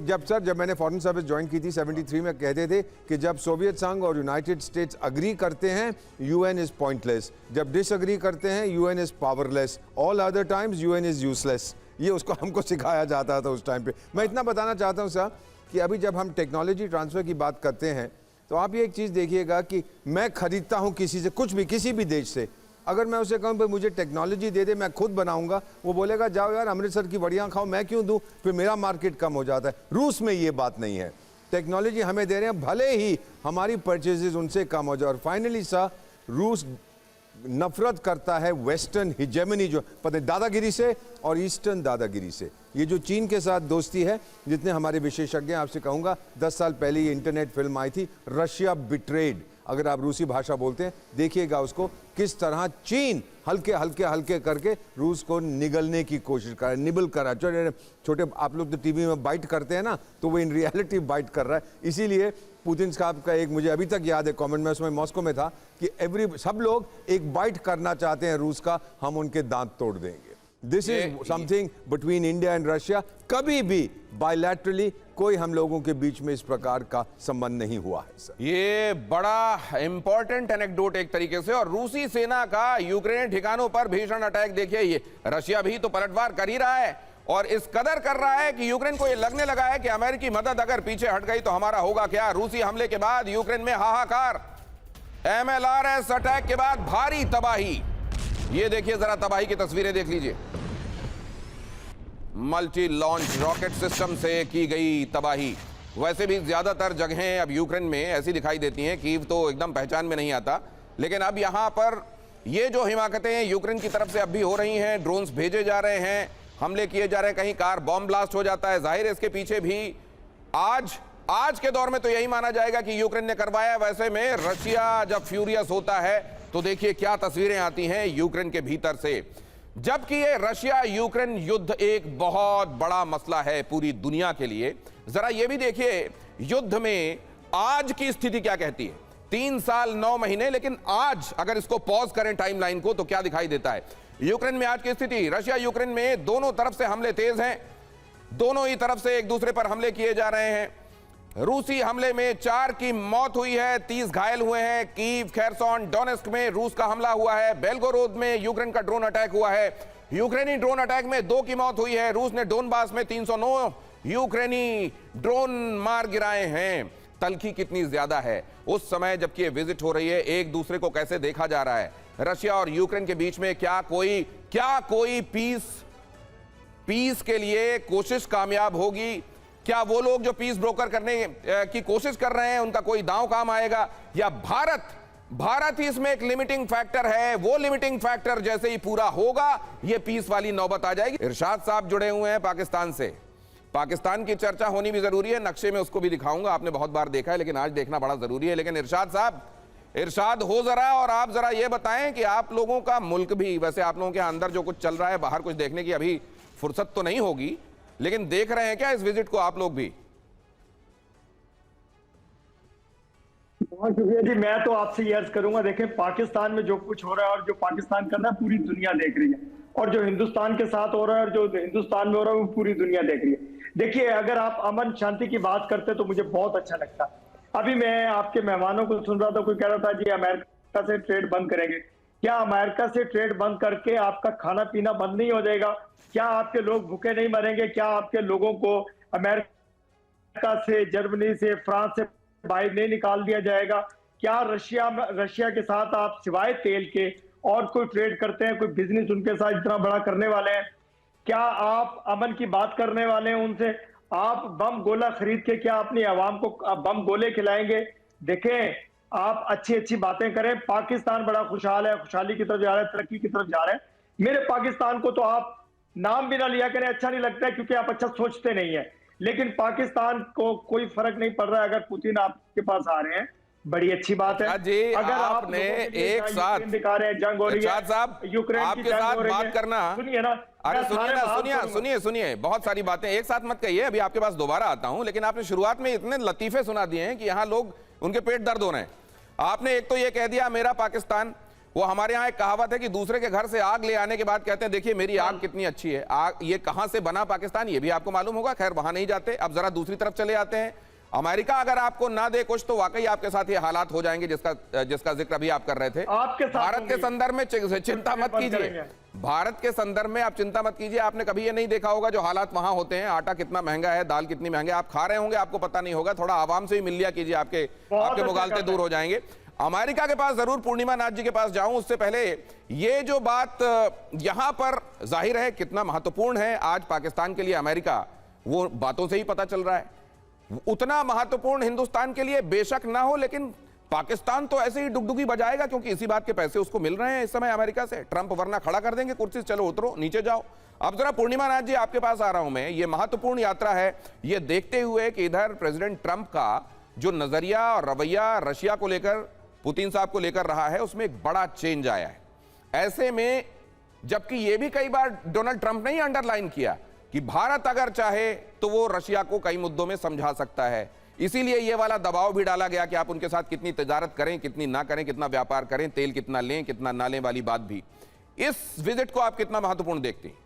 जब मैंने फॉरेन सर्विस ज्वाइन की थी 73 में, कहते थे कि जब सोवियत संघ और यूनाइटेड स्टेट्स अग्री करते हैं, यूएन इज पॉइंटलेस, जब डिसअग्री करते हैं, UN is powerless, all other times UN is useless. ये उसको हमको सिखाया जाता था उस टाइम पे। मैं इतना बताना चाहता हूँ साहब कि अभी जब हम टेक्नोलॉजी ट्रांसफर की बात करते हैं, तो आप ये एक चीज़ देखिएगा कि मैं खरीदता हूँ किसी से कुछ भी, किसी भी देश से, अगर मैं उसे कहूँ भाई मुझे टेक्नोलॉजी दे दे, मैं खुद बनाऊंगा, वो बोलेगा जाओ यार अमृतसर की बढ़िया खाओ, मैं क्यों दूं, फिर मेरा मार्केट कम हो जाता है। रूस में ये बात नहीं है, टेक्नोलॉजी हमें दे रहे हैं, भले ही हमारी परचेजेस उनसे कम हो जाए। और फाइनली सर, रूस नफरत करता है वेस्टर्न हिजेमनी, जो पता है दादागिरी से, और ईस्टर्न दादागिरी से। ये जो चीन के साथ दोस्ती है, जितने हमारे विशेषज्ञ, आपसे कहूँगा 10 साल पहले ये इंटरनेट फिल्म आई थी, रशिया बिट्रेड, अगर आप रूसी भाषा बोलते हैं देखिएगा उसको, किस तरह चीन हल्के हल्के हल्के करके रूस को निगलने की कोशिश कर रहा है, निबल कर रहा है। छोटे आप लोग तो टीवी में बाइट करते हैं ना, तो वो इन रियलिटी बाइट कर रहा है। इसीलिए पुतिन साहब का एक, मुझे अभी तक याद है कमेंट में, उसमें मॉस्को में था कि सब लोग एक बाइट करना चाहते हैं रूस का, हम उनके दांत तोड़ देंगे। This is something between India and Russia. कभी भी बायलैटरली कोई हम लोगों के बीच में इस प्रकार का संबंध नहीं हुआ है सर। ये बड़ा इंपॉर्टेंट एनेक्डोट एक तरीके से। और रूसी सेना का यूक्रेन ठिकानों पर भीषण अटैक देखिए, ये रशिया भी तो पलटवार कर ही रहा है, और इस कदर कर रहा है कि यूक्रेन को ये लगने लगा है कि अमेरिकी मदद अगर पीछे हट गई तो हमारा होगा क्या। रूसी हमले के बाद यूक्रेन में हाहाकार, MLRS अटैक के बाद भारी तबाही। ये देखिए जरा तबाही की तस्वीरें देख लीजिए, मल्टी लॉन्च रॉकेट सिस्टम से की गई तबाही। वैसे भी ज्यादातर जगहें अब यूक्रेन में ऐसी दिखाई देती हैं, कीव तो एकदम पहचान में नहीं आता, लेकिन अब यहां पर ये जो हिमाकतें यूक्रेन की तरफ से अब भी हो रही हैं, ड्रोन्स भेजे जा रहे हैं, हमले किए जा रहे हैं, कहीं कार बॉम्ब ब्लास्ट हो जाता है, जाहिर है इसके पीछे भी आज के दौर में तो यही माना जाएगा कि यूक्रेन ने करवाया। वैसे में रशिया जब फ्यूरियस होता है तो देखिए क्या तस्वीरें आती हैं यूक्रेन के भीतर से। जबकि ये रशिया यूक्रेन युद्ध एक बहुत बड़ा मसला है पूरी दुनिया के लिए, जरा ये भी देखिए युद्ध में आज की स्थिति क्या कहती है। 3 साल 9 महीने, लेकिन आज अगर इसको पॉज करें टाइमलाइन को तो क्या दिखाई देता है यूक्रेन में आज की स्थिति। रशिया यूक्रेन में दोनों तरफ से हमले तेज हैं, दोनों ही तरफ से एक दूसरे पर हमले किए जा रहे हैं। रूसी हमले में 4 की मौत हुई है, 30 घायल हुए हैं। कीव, खेरसोन, डोनेस्क में रूस का हमला हुआ है। बेलगोरोद में यूक्रेन का ड्रोन अटैक हुआ है। यूक्रेनी ड्रोन अटैक में 2 की मौत हुई है। रूस ने डोनबास में 309 यूक्रेनी ड्रोन मार गिराए हैं। तलखी कितनी ज्यादा है उस समय जबकि ये विजिट हो रही है, एक दूसरे को कैसे देखा जा रहा है। रशिया और यूक्रेन के बीच में क्या कोई पीस के लिए कोशिश कामयाब होगी? क्या वो लोग जो पीस ब्रोकर करने की कोशिश कर रहे हैं उनका कोई दांव काम आएगा, या भारत ही इसमें एक लिमिटिंग फैक्टर है? वो लिमिटिंग फैक्टर जैसे ही पूरा होगा ये पीस वाली नौबत आ जाएगी। इरशाद साहब जुड़े हुए हैं पाकिस्तान से। पाकिस्तान की चर्चा होनी भी जरूरी है, नक्शे में उसको भी दिखाऊंगा, आपने बहुत बार देखा है लेकिन आज देखना बड़ा जरूरी है। लेकिन इरशाद साहब, इरशाद हो जरा, और आप जरा ये बताएं कि आप लोगों का मुल्क भी, वैसे आप लोगों के अंदर जो कुछ चल रहा है बाहर कुछ देखने की अभी फुर्सत तो नहीं होगी, लेकिन देख रहे हैं क्या इस विजिट को आप लोग भी? बहुत शुक्रिया जी। मैं तो आपसे ये अर्ज करूंगा, देखें पाकिस्तान में जो कुछ हो रहा है और जो पाकिस्तान कर रहा है पूरी दुनिया देख रही है, और जो हिंदुस्तान के साथ हो रहा है और जो हिंदुस्तान में हो रहा है वो पूरी दुनिया देख रही है। देखिए, अगर आप अमन शांति की बात करते तो मुझे बहुत अच्छा लगता। अभी मैं आपके मेहमानों को सुन रहा था, कोई कह रहा था जी अमेरिका से ट्रेड बंद करेंगे। क्या अमेरिका से ट्रेड बंद करके आपका खाना पीना बंद नहीं हो जाएगा? क्या आपके लोग भूखे नहीं मरेंगे? क्या आपके लोगों को अमेरिका से, जर्मनी से, फ्रांस से बाहर नहीं निकाल दिया जाएगा? क्या रशिया के साथ आप सिवाय तेल के और कोई ट्रेड करते हैं? कोई बिजनेस उनके साथ इतना बड़ा करने वाले हैं? क्या आप अमन की बात करने वाले हैं उनसे? आप बम गोला खरीद के क्या अपनी आवाम को बम गोले खिलाएंगे? देखें, आप अच्छी अच्छी बातें करें। पाकिस्तान बड़ा खुशहाल है, खुशहाली की तरफ जा रहा है, तरक्की की तरफ जा रहा है। मेरे पाकिस्तान को तो आप नाम भी ना लिया करें, अच्छा नहीं लगता है, क्योंकि आप अच्छा सोचते नहीं है। लेकिन पाकिस्तान को कोई फर्क नहीं पड़ रहा है अगर पुतिन आपके पास आ रहे हैं, बड़ी अच्छी बात है। जी, अगर आपने एक साथ दिखा रहे हैं, जंग हो रही है, यूक्रेन आपके साथ बात करना, सुनिए ना, अरे सुनिए, बहुत सारी बातें एक साथ मत कहिए, अभी आपके पास दोबारा आता हूं। लेकिन आपने शुरुआत में इतने लतीफे सुना दिए हैं कि यहां लोग, उनके पेट दर्द हो रहे हैं। आपने एक तो ये कह दिया मेरा पाकिस्तान, वो हमारे यहाँ एक कहावत है कि दूसरे के घर से आग ले आने के बाद कहते हैं देखिए मेरी आग कितनी अच्छी है। आग ये कहां से बना पाकिस्तान, ये भी आपको मालूम होगा, खैर वहां नहीं जाते। अब जरा दूसरी तरफ चले आते हैं। अमेरिका अगर आपको ना दे कुछ तो वाकई आपके साथ ये हालात हो जाएंगे जिसका जिक्र अभी आप कर रहे थे। भारत के संदर्भ में चिंता मत कीजिए, भारत के संदर्भ में आप चिंता मत कीजिए। आपने कभी ये नहीं देखा होगा जो हालात वहां होते हैं, आटा कितना महंगा है, दाल कितनी महंगी है, आप खा रहे होंगे आपको पता नहीं होगा। थोड़ा आवाम से भी मिल लिया कीजिए, आपके मुगालते दूर हो जाएंगे। अमेरिका के पास जरूर पूर्णिमा नाथ जी के पास जाऊं, उससे पहले ये जो बात यहां पर जाहिर है कितना महत्वपूर्ण है आज पाकिस्तान के लिए अमेरिका, वो बातों से ही पता चल रहा है। उतना महत्वपूर्ण हिंदुस्तान के लिए बेशक ना हो, लेकिन पाकिस्तान तो ऐसे ही डुगडुगी बजाएगा क्योंकि इसी बात के पैसे उसको मिल रहे हैं इस समय अमेरिका से। ट्रंप वरना खड़ा कर देंगे कुर्सी से, चलो उतरो नीचे जाओ। अब जरा पूर्णिमा नाथ जी आपके पास आ रहा हूं मैं। ये महत्वपूर्ण यात्रा है, ये देखते हुए कि इधर प्रेसिडेंट ट्रंप का जो नजरिया और रवैया रशिया को लेकर, पुतिन साहब को लेकर रहा है, उसमें एक बड़ा चेंज आया है। ऐसे में जबकि ये भी कई बार डोनाल्ड ट्रंप ने ही अंडरलाइन किया कि भारत अगर चाहे तो वो रशिया को कई मुद्दों में समझा सकता है, इसीलिए ये वाला दबाव भी डाला गया कि आप उनके साथ कितनी तजारत करें, कितनी ना करें, कितना व्यापार करें, तेल कितना लें, कितना ना लें वाली बात भी। इस विजिट को आप कितना महत्वपूर्ण देखते हैं?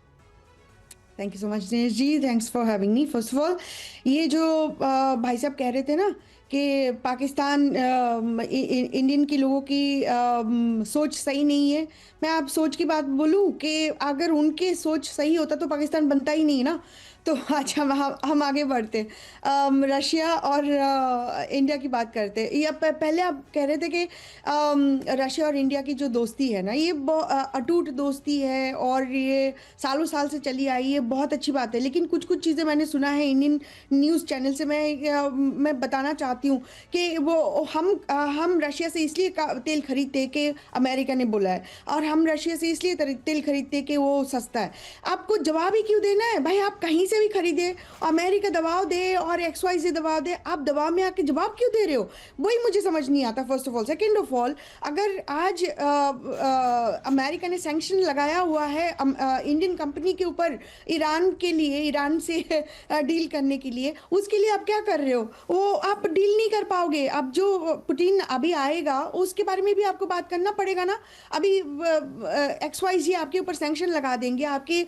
Thank you so much Dinesh ji, thanks for having me. First of all, ये जो भाई साहब कह रहे थे ना कि पाकिस्तान इंडियन के लोगों की सोच सही नहीं है, मैं आप सोच की बात बोलूं कि अगर उनके सोच सही होता तो पाकिस्तान बनता ही नहीं ना। तो अच्छा हम आगे बढ़ते, रशिया और इंडिया की बात करते। या पहले आप कह रहे थे कि रशिया और इंडिया की जो दोस्ती है ना, ये अटूट दोस्ती है और ये सालों साल से चली आई है, बहुत अच्छी बात है। लेकिन कुछ चीज़ें मैंने सुना है इंडियन न्यूज़ चैनल से, मैं बताना चाहती हूँ कि वो हम रशिया से इसलिए तेल खरीदते कि अमेरिका ने बोला है, और हम रशिया से इसलिए तेल खरीदते कि वो सस्ता है। आपको जवाब ही क्यों देना है भाई? आप कहीं से भी खरीदे, अमेरिका दबाव दे और XYZ दबाव दे, आप दबाव में आके जवाब क्यों दे रहे हो? वही मुझे समझ नहीं आता first of all. Second of all, अगर आज अमेरिका ने सैंक्शन लगाया हुआ है इंडियन कंपनी के ऊपर ईरान के लिए, ईरान से डील करने के लिए, उसके लिए आप क्या कर रहे हो? वो आप डील नहीं कर पाओगे। अब जो पुतिन अभी आएगा उसके बारे में भी आपको बात करना पड़ेगा ना। अभी XYZ आपके ऊपर सैंक्शन लगा देंगे, आपके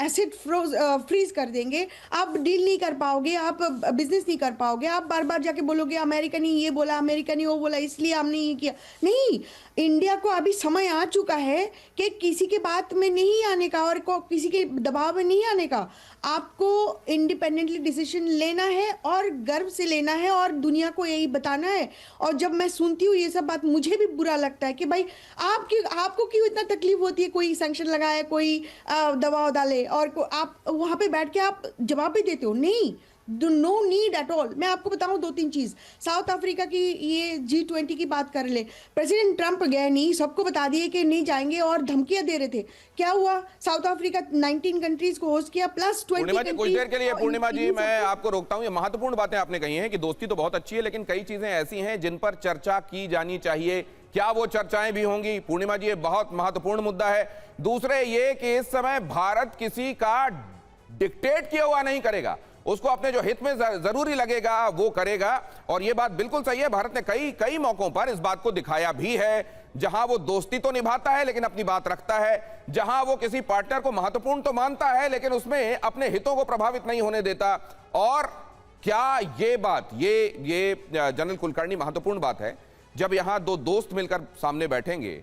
एसेट फ्रीज कर देंगे, आप डील नहीं कर पाओगे, आप बिजनेस नहीं कर पाओगे। आप बार बार जाके बोलोगे अमेरिका ने ये बोला, अमेरिका ने वो बोला, इसलिए हमने ये किया। नहीं, इंडिया को अभी समय आ चुका है कि किसी के बात में नहीं आने का और किसी के दबाव में नहीं आने का। आपको इंडिपेंडेंटली डिसीजन लेना है और गर्व से लेना है और दुनिया को यही बताना है। और जब मैं सुनती हूँ ये सब बात, मुझे भी बुरा लगता है कि भाई आपको क्यों इतना तकलीफ होती है, कोई सैंक्शन लगाए, कोई दबाव डाले और आप वहाँ पे बैठ के आप जवाब भी देते हो। नहीं, नो नीड एट ऑल। मैं आपको बताऊं 2-3 चीज। साउथ अफ्रीका की ये G20 की बात कर ले, प्रेसिडेंट ट्रंप गए नहीं, सबको बता दिए कि नहीं जाएंगे और धमकियां दे रहे थे। क्या हुआ? साउथ अफ्रीका 19 कंट्रीज को होस्ट किया प्लस 20 पूर्णिमा जी, कुछ देर के लिए पूर्णिमा जी मैं आपको रोकता हूं। ये महत्वपूर्ण बातें आपने कही हैं कि दोस्ती तो बहुत अच्छी है, लेकिन कई चीजें ऐसी हैं जिन पर चर्चा की जानी चाहिए। क्या वो चर्चाएं भी होंगी? पूर्णिमा जी, ये बहुत महत्वपूर्ण मुद्दा है। दूसरे ये कि इस समय भारत किसी का डिक्टेट किया हुआ नहीं करेगा, उसको अपने जो हित में जरूरी लगेगा वो करेगा। और ये बात बिल्कुल सही है, भारत ने कई मौकों पर इस बात को दिखाया भी है, जहां वो दोस्ती तो निभाता है लेकिन अपनी बात रखता है, जहां वो किसी पार्टनर को महत्वपूर्ण तो मानता है लेकिन उसमें अपने हितों को प्रभावित नहीं होने देता। और क्या ये बात, ये जनरल कुलकर्णी, महत्वपूर्ण बात है। जब यहां दो दोस्त मिलकर सामने बैठेंगे,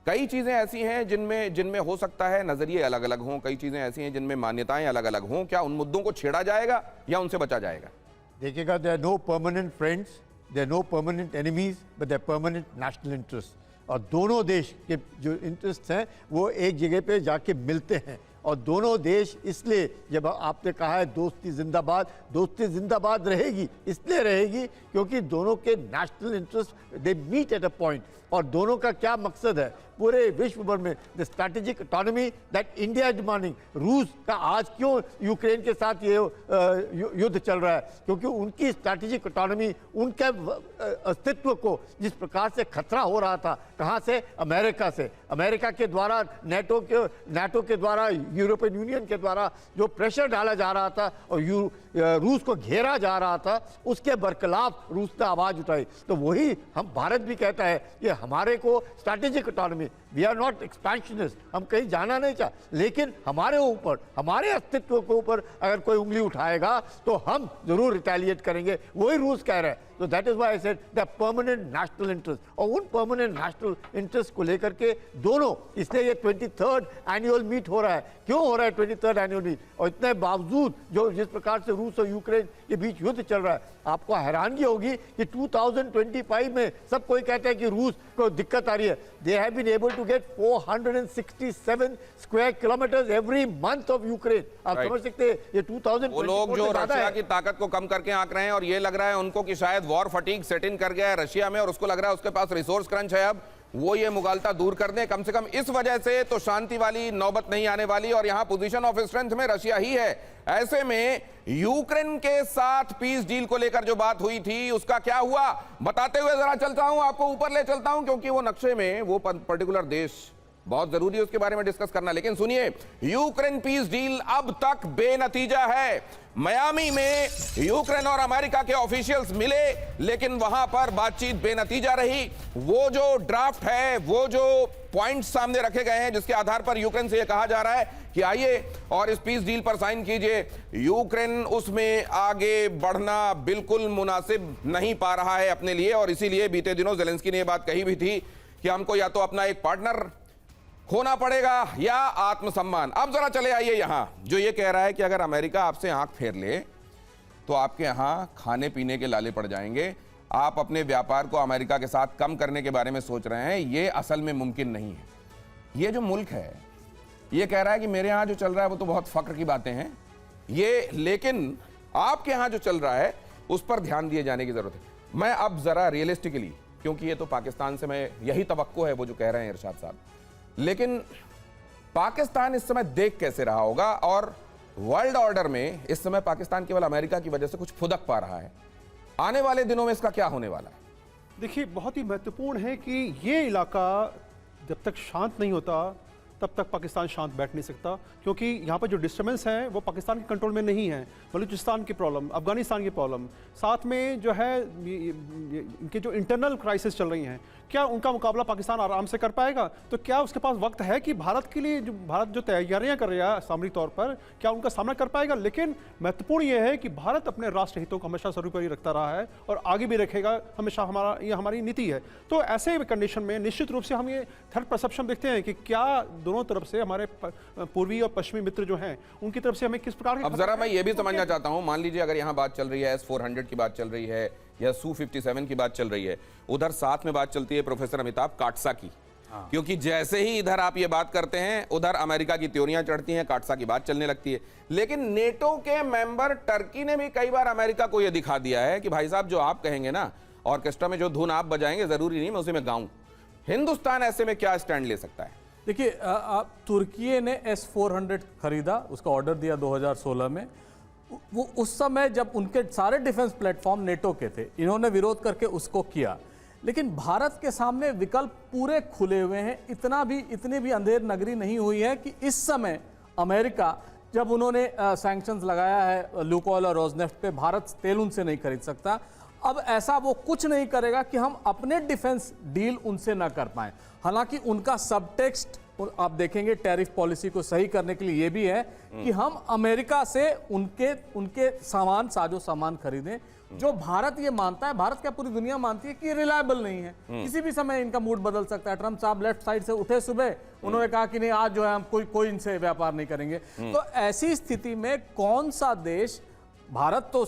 कई चीजें ऐसी हैं जिनमें हो सकता है नजरिए अलग अलग हों, कई चीजें ऐसी हैं जिनमें मान्यताएं अलग अलग हों। क्या उन मुद्दों को छेड़ा जाएगा या उनसे बचा जाएगा? देखिएगा, there are no permanent friends, there are no permanent enemies, but there permanent national interest. और दोनों देश के जो इंटरेस्ट हैं वो एक जगह पे जाके मिलते हैं। और दोनों देश, इसलिए जब आपने कहा है दोस्ती जिंदाबाद, दोस्ती जिंदाबाद रहेगी, इसलिए रहेगी क्योंकि दोनों के national interest they meet at a point. और दोनों का क्या मकसद है पूरे विश्व भर में? The strategic autonomy that India is demanding. रूस का आज क्यों यूक्रेन के साथ ये युद्ध चल रहा है? क्योंकि उनकी स्ट्रैटेजिक ऑटोनॉमी, उनके अस्तित्व को जिस प्रकार से खतरा हो रहा था, कहाँ से? अमेरिका से। अमेरिका के द्वारा, नाटो के द्वारा, यूरोपियन यूनियन के द्वारा जो प्रेशर डाला जा रहा था और रूस को घेरा जा रहा था, उसके बरखिलाफ रूस ने आवाज उठाई। तो वही हम, भारत भी कहता है कि हमारे को strategic autonomy, we are not expansionist, हम कहीं जाना नहीं चाहते, लेकिन हमारे ऊपर, हमारे अस्तित्व के ऊपर अगर कोई उंगली उठाएगा तो हम जरूर रिटेलिएट करेंगे। वही रूस कह रहा है। तो that is why I said the permanent national interest. और उन परमानेंट नेशनल इंटरेस्ट को लेकर के दोनों, इसलिए ये 23rd एनुअल मीट हो रहा है। क्यों हो रहा है 23rd एनुअल मीट? और इतने बावजूद जो जिस प्रकार से रूस और यूक्रेन के बीच युद्ध चल रहा है, आपको हैरानगी होगी कि 2025 में सब कोई कहता है कि रूस को दिक्कत आ रही है। They have been able to get 467 square kilometres every month of Ukraine. आप समझ सकते हैं ये 2000 वो लोग जो रशिया की ताकत को कम करके आंक रहे हैं, और ये लग रहा है उनको कि शायद वॉर फटीग सेट इन कर गया है रशिया में और उसको लग रहा है उसके पास रिसोर्स क्रंच है, अब वो ये मुगालता दूर कर दें। कम से कम इस वजह से तो शांति वाली नौबत नहीं आने वाली, और यहां पोजीशन ऑफ स्ट्रेंथ में रशिया ही है। ऐसे में यूक्रेन के साथ पीस डील को लेकर जो बात हुई थी उसका क्या हुआ, बताते हुए जरा चलता हूं, आपको ऊपर ले चलता हूं, क्योंकि वो नक्शे में वो पर्टिकुलर देश बहुत जरूरी है उसके बारे में डिस्कस करना। लेकिन सुनिए, यूक्रेन पीस डील अब तक बेनतीजा है। मियामी में यूक्रेन और अमेरिका के ऑफिशियल्स मिले, लेकिन वहां पर बातचीत बेनतीजा रही। वो जो ड्राफ्ट है, वो जो पॉइंट्स सामने रखे गए हैं, जिसके आधार पर यूक्रेन से यह कहा जा रहा है कि आइए और इस पीस डील पर साइन कीजिए, यूक्रेन उसमें आगे बढ़ना बिल्कुल मुनासिब नहीं पा रहा है अपने लिए। और इसीलिए बीते दिनों ज़ेलेंस्की ने यह बात कही भी थी कि हमको या तो अपना एक पार्टनर खोना पड़ेगा या आत्मसम्मान। अब जरा चले आइए यहां, जो ये कह रहा है कि अगर अमेरिका आपसे आंख फेर ले तो आपके यहां खाने पीने के लाले पड़ जाएंगे। आप अपने व्यापार को अमेरिका के साथ कम करने के बारे में सोच रहे हैं, ये असल में मुमकिन नहीं है। ये जो मुल्क है ये कह रहा है कि मेरे यहां जो चल रहा है वो तो बहुत फक्र की बातें हैं ये, लेकिन आपके यहां जो चल रहा है उस पर ध्यान दिए जाने की जरूरत है। मैं अब जरा रियलिस्टिकली, क्योंकि ये तो पाकिस्तान से मैं यही तवक्को है वो जो कह रहे हैं इरशाद साहब, लेकिन पाकिस्तान इस समय देख कैसे रहा होगा? और वर्ल्ड ऑर्डर में इस समय पाकिस्तान केवल अमेरिका की वजह से कुछ फुदक पा रहा है। आने वाले दिनों में इसका क्या होने वाला है? देखिए, बहुत ही महत्वपूर्ण है कि ये इलाका जब तक शांत नहीं होता तब तक पाकिस्तान शांत बैठ नहीं सकता, क्योंकि यहाँ पर जो डिस्टर्बेंस है वो पाकिस्तान के कंट्रोल में नहीं है। बलूचिस्तान की प्रॉब्लम, अफगानिस्तान की प्रॉब्लम, साथ में जो है इनके जो इंटरनल क्राइसिस चल रही हैं, क्या उनका मुकाबला पाकिस्तान आराम से कर पाएगा? तो क्या उसके पास वक्त है कि भारत के लिए, भारत जो तैयारियां कर रहा है सामरिक तौर पर, क्या उनका सामना कर पाएगा? लेकिन महत्वपूर्ण यह है कि भारत अपने राष्ट्र हितों को हमेशा सर्वोपरि रखता रहा है और आगे भी रखेगा हमेशा। ये हमारी नीति है। तो ऐसे कंडीशन में निश्चित रूप से हम ये थर्ड परसेप्शन देखते हैं कि क्या दोनों तरफ से हमारे पूर्वी और पश्चिमी मित्र जो हैं उनकी तरफ से हमें किस प्रकार। अब जरा मैं ये भी समझना चाहता हूं, मान लीजिए अगर यहां बात चल रही है S-400 की बात चल रही है या Su-57 की बात चल रही है, उधर साथ में बात चलती है प्रोफेसर अमिताभ काटसा की, क्योंकि जैसे ही इधर आप ये बात करते हैं उधर अमेरिका की त्योरियां चढ़ती हैं, काटसा की बात चलने लगती है। लेकिन नेटो के मेंबर टर्की ने भी कई बार अमेरिका को यह दिखा दिया है कि भाई साहब जो आप कहेंगे ना, ऑर्केस्ट्रा में जो धुन आप बजाएंगे जरूरी नहीं मैं उसी में गाऊं। हिंदुस्तान ऐसे में क्या स्टैंड ले सकता है? देखिए, तुर्की ने S-400 खरीदा, उसका ऑर्डर दिया 2016 में। वो उस समय जब उनके सारे डिफेंस प्लेटफॉर्म नेटो के थे, इन्होंने विरोध करके उसको किया। लेकिन भारत के सामने विकल्प पूरे खुले हुए हैं। इतनी भी अंधेर नगरी नहीं हुई है कि इस समय अमेरिका, जब उन्होंने सैंक्शंस लगाया है लुकोइल और रोजनेफ्ट पे, भारत तेल उनसे नहीं खरीद सकता। अब ऐसा वो कुछ नहीं करेगा कि हम अपने डिफेंस डील उनसे ना कर पाए। हालांकि उनका सबटेक्स्ट आप देखेंगे टैरिफ पॉलिसी को सही करने के लिए ये भी है कि हम अमेरिका से उनके साजो सामान खरीदें जो भारत ये मानता है, भारत क्या पूरी दुनिया मानती है कि ये रिलायबल नहीं है। किसी भी समय इनका मूड बदल सकता है। ट्रंप साहब लेफ्ट साइड से उठे सुबह, उन्होंने कहा कि नहीं आज जो है हम कोई इनसे व्यापार नहीं करेंगे। तो ऐसी स्थिति में कौन सा देश, भारत तो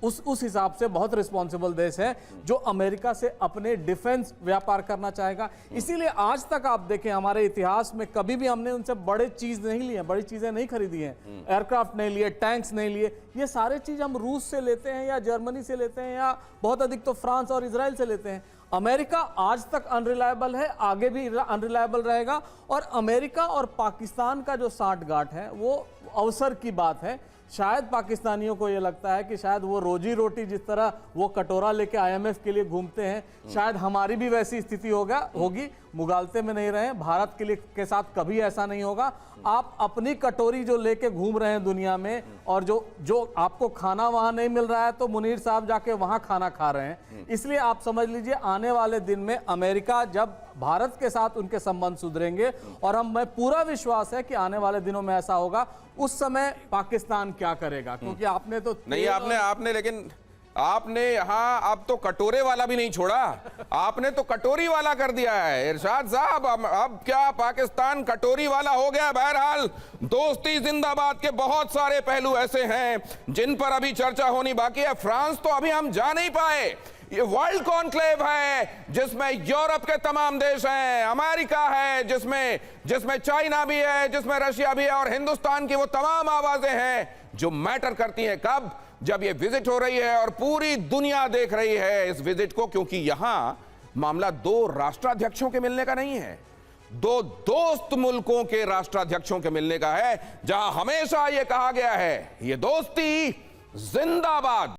उस हिसाब से बहुत रिस्पॉन्सिबल देश है जो अमेरिका से अपने डिफेंस व्यापार करना चाहेगा। इसीलिए आज तक आप देखें हमारे इतिहास में कभी भी हमने उनसे बड़े चीज नहीं लिए, बड़ी चीजें नहीं खरीदी हैं। एयरक्राफ्ट नहीं लिए, टैंक्स नहीं लिए। ये सारे चीज हम रूस से लेते हैं या जर्मनी से लेते हैं या बहुत अधिक तो फ्रांस और इजराइल से लेते हैं। अमेरिका आज तक अनरिलायबल है, आगे भी अनरिलायबल रहेगा। और अमेरिका और पाकिस्तान का जो साठगांठ है वो अवसर की बात है। शायद पाकिस्तानियों को यह लगता है कि शायद वो रोजी रोटी जिस तरह वो कटोरा लेके IMF के लिए घूमते हैं, शायद हमारी भी वैसी स्थिति होगी। मुगालते में नहीं रहे, भारत के साथ कभी ऐसा नहीं होगा। आप अपनी कटोरी जो लेके घूम रहे हैं दुनिया में, और जो आपको खाना वहां नहीं मिल रहा है तो मुनीर साहब जाके वहां खाना खा रहे हैं। इसलिए आप समझ लीजिए आने वाले दिन में अमेरिका, जब भारत के साथ उनके संबंध सुधरेंगे, और मैं पूरा विश्वास है कि आने वाले दिनों में ऐसा होगा, उस समय पाकिस्तान क्या करेगा। क्योंकि आपने तो नहीं, आपने लेकिन आपने यहां अब तो कटोरे वाला भी नहीं छोड़ा, आपने तो कटोरी वाला कर दिया है इरशाद साहब। अब क्या पाकिस्तान कटोरी वाला हो गया? बहरहाल दोस्ती जिंदाबाद के बहुत सारे पहलू ऐसे हैं जिन पर अभी चर्चा होनी बाकी है। फ्रांस तो अभी हम जा नहीं पाए। ये वर्ल्ड कॉन्क्लेव है जिसमें यूरोप के तमाम देश हैं, अमेरिका है जिसमें चाइना भी है, जिसमें रशिया भी है, और हिंदुस्तान की वो तमाम आवाजें हैं जो मैटर करती हैं। कब? जब ये विजिट हो रही है और पूरी दुनिया देख रही है इस विजिट को, क्योंकि यहां मामला दो राष्ट्राध्यक्षों के मिलने का नहीं है, दो दोस्त मुल्कों के राष्ट्राध्यक्षों के मिलने का है, जहां हमेशा यह कहा गया है ये दोस्ती जिंदाबाद।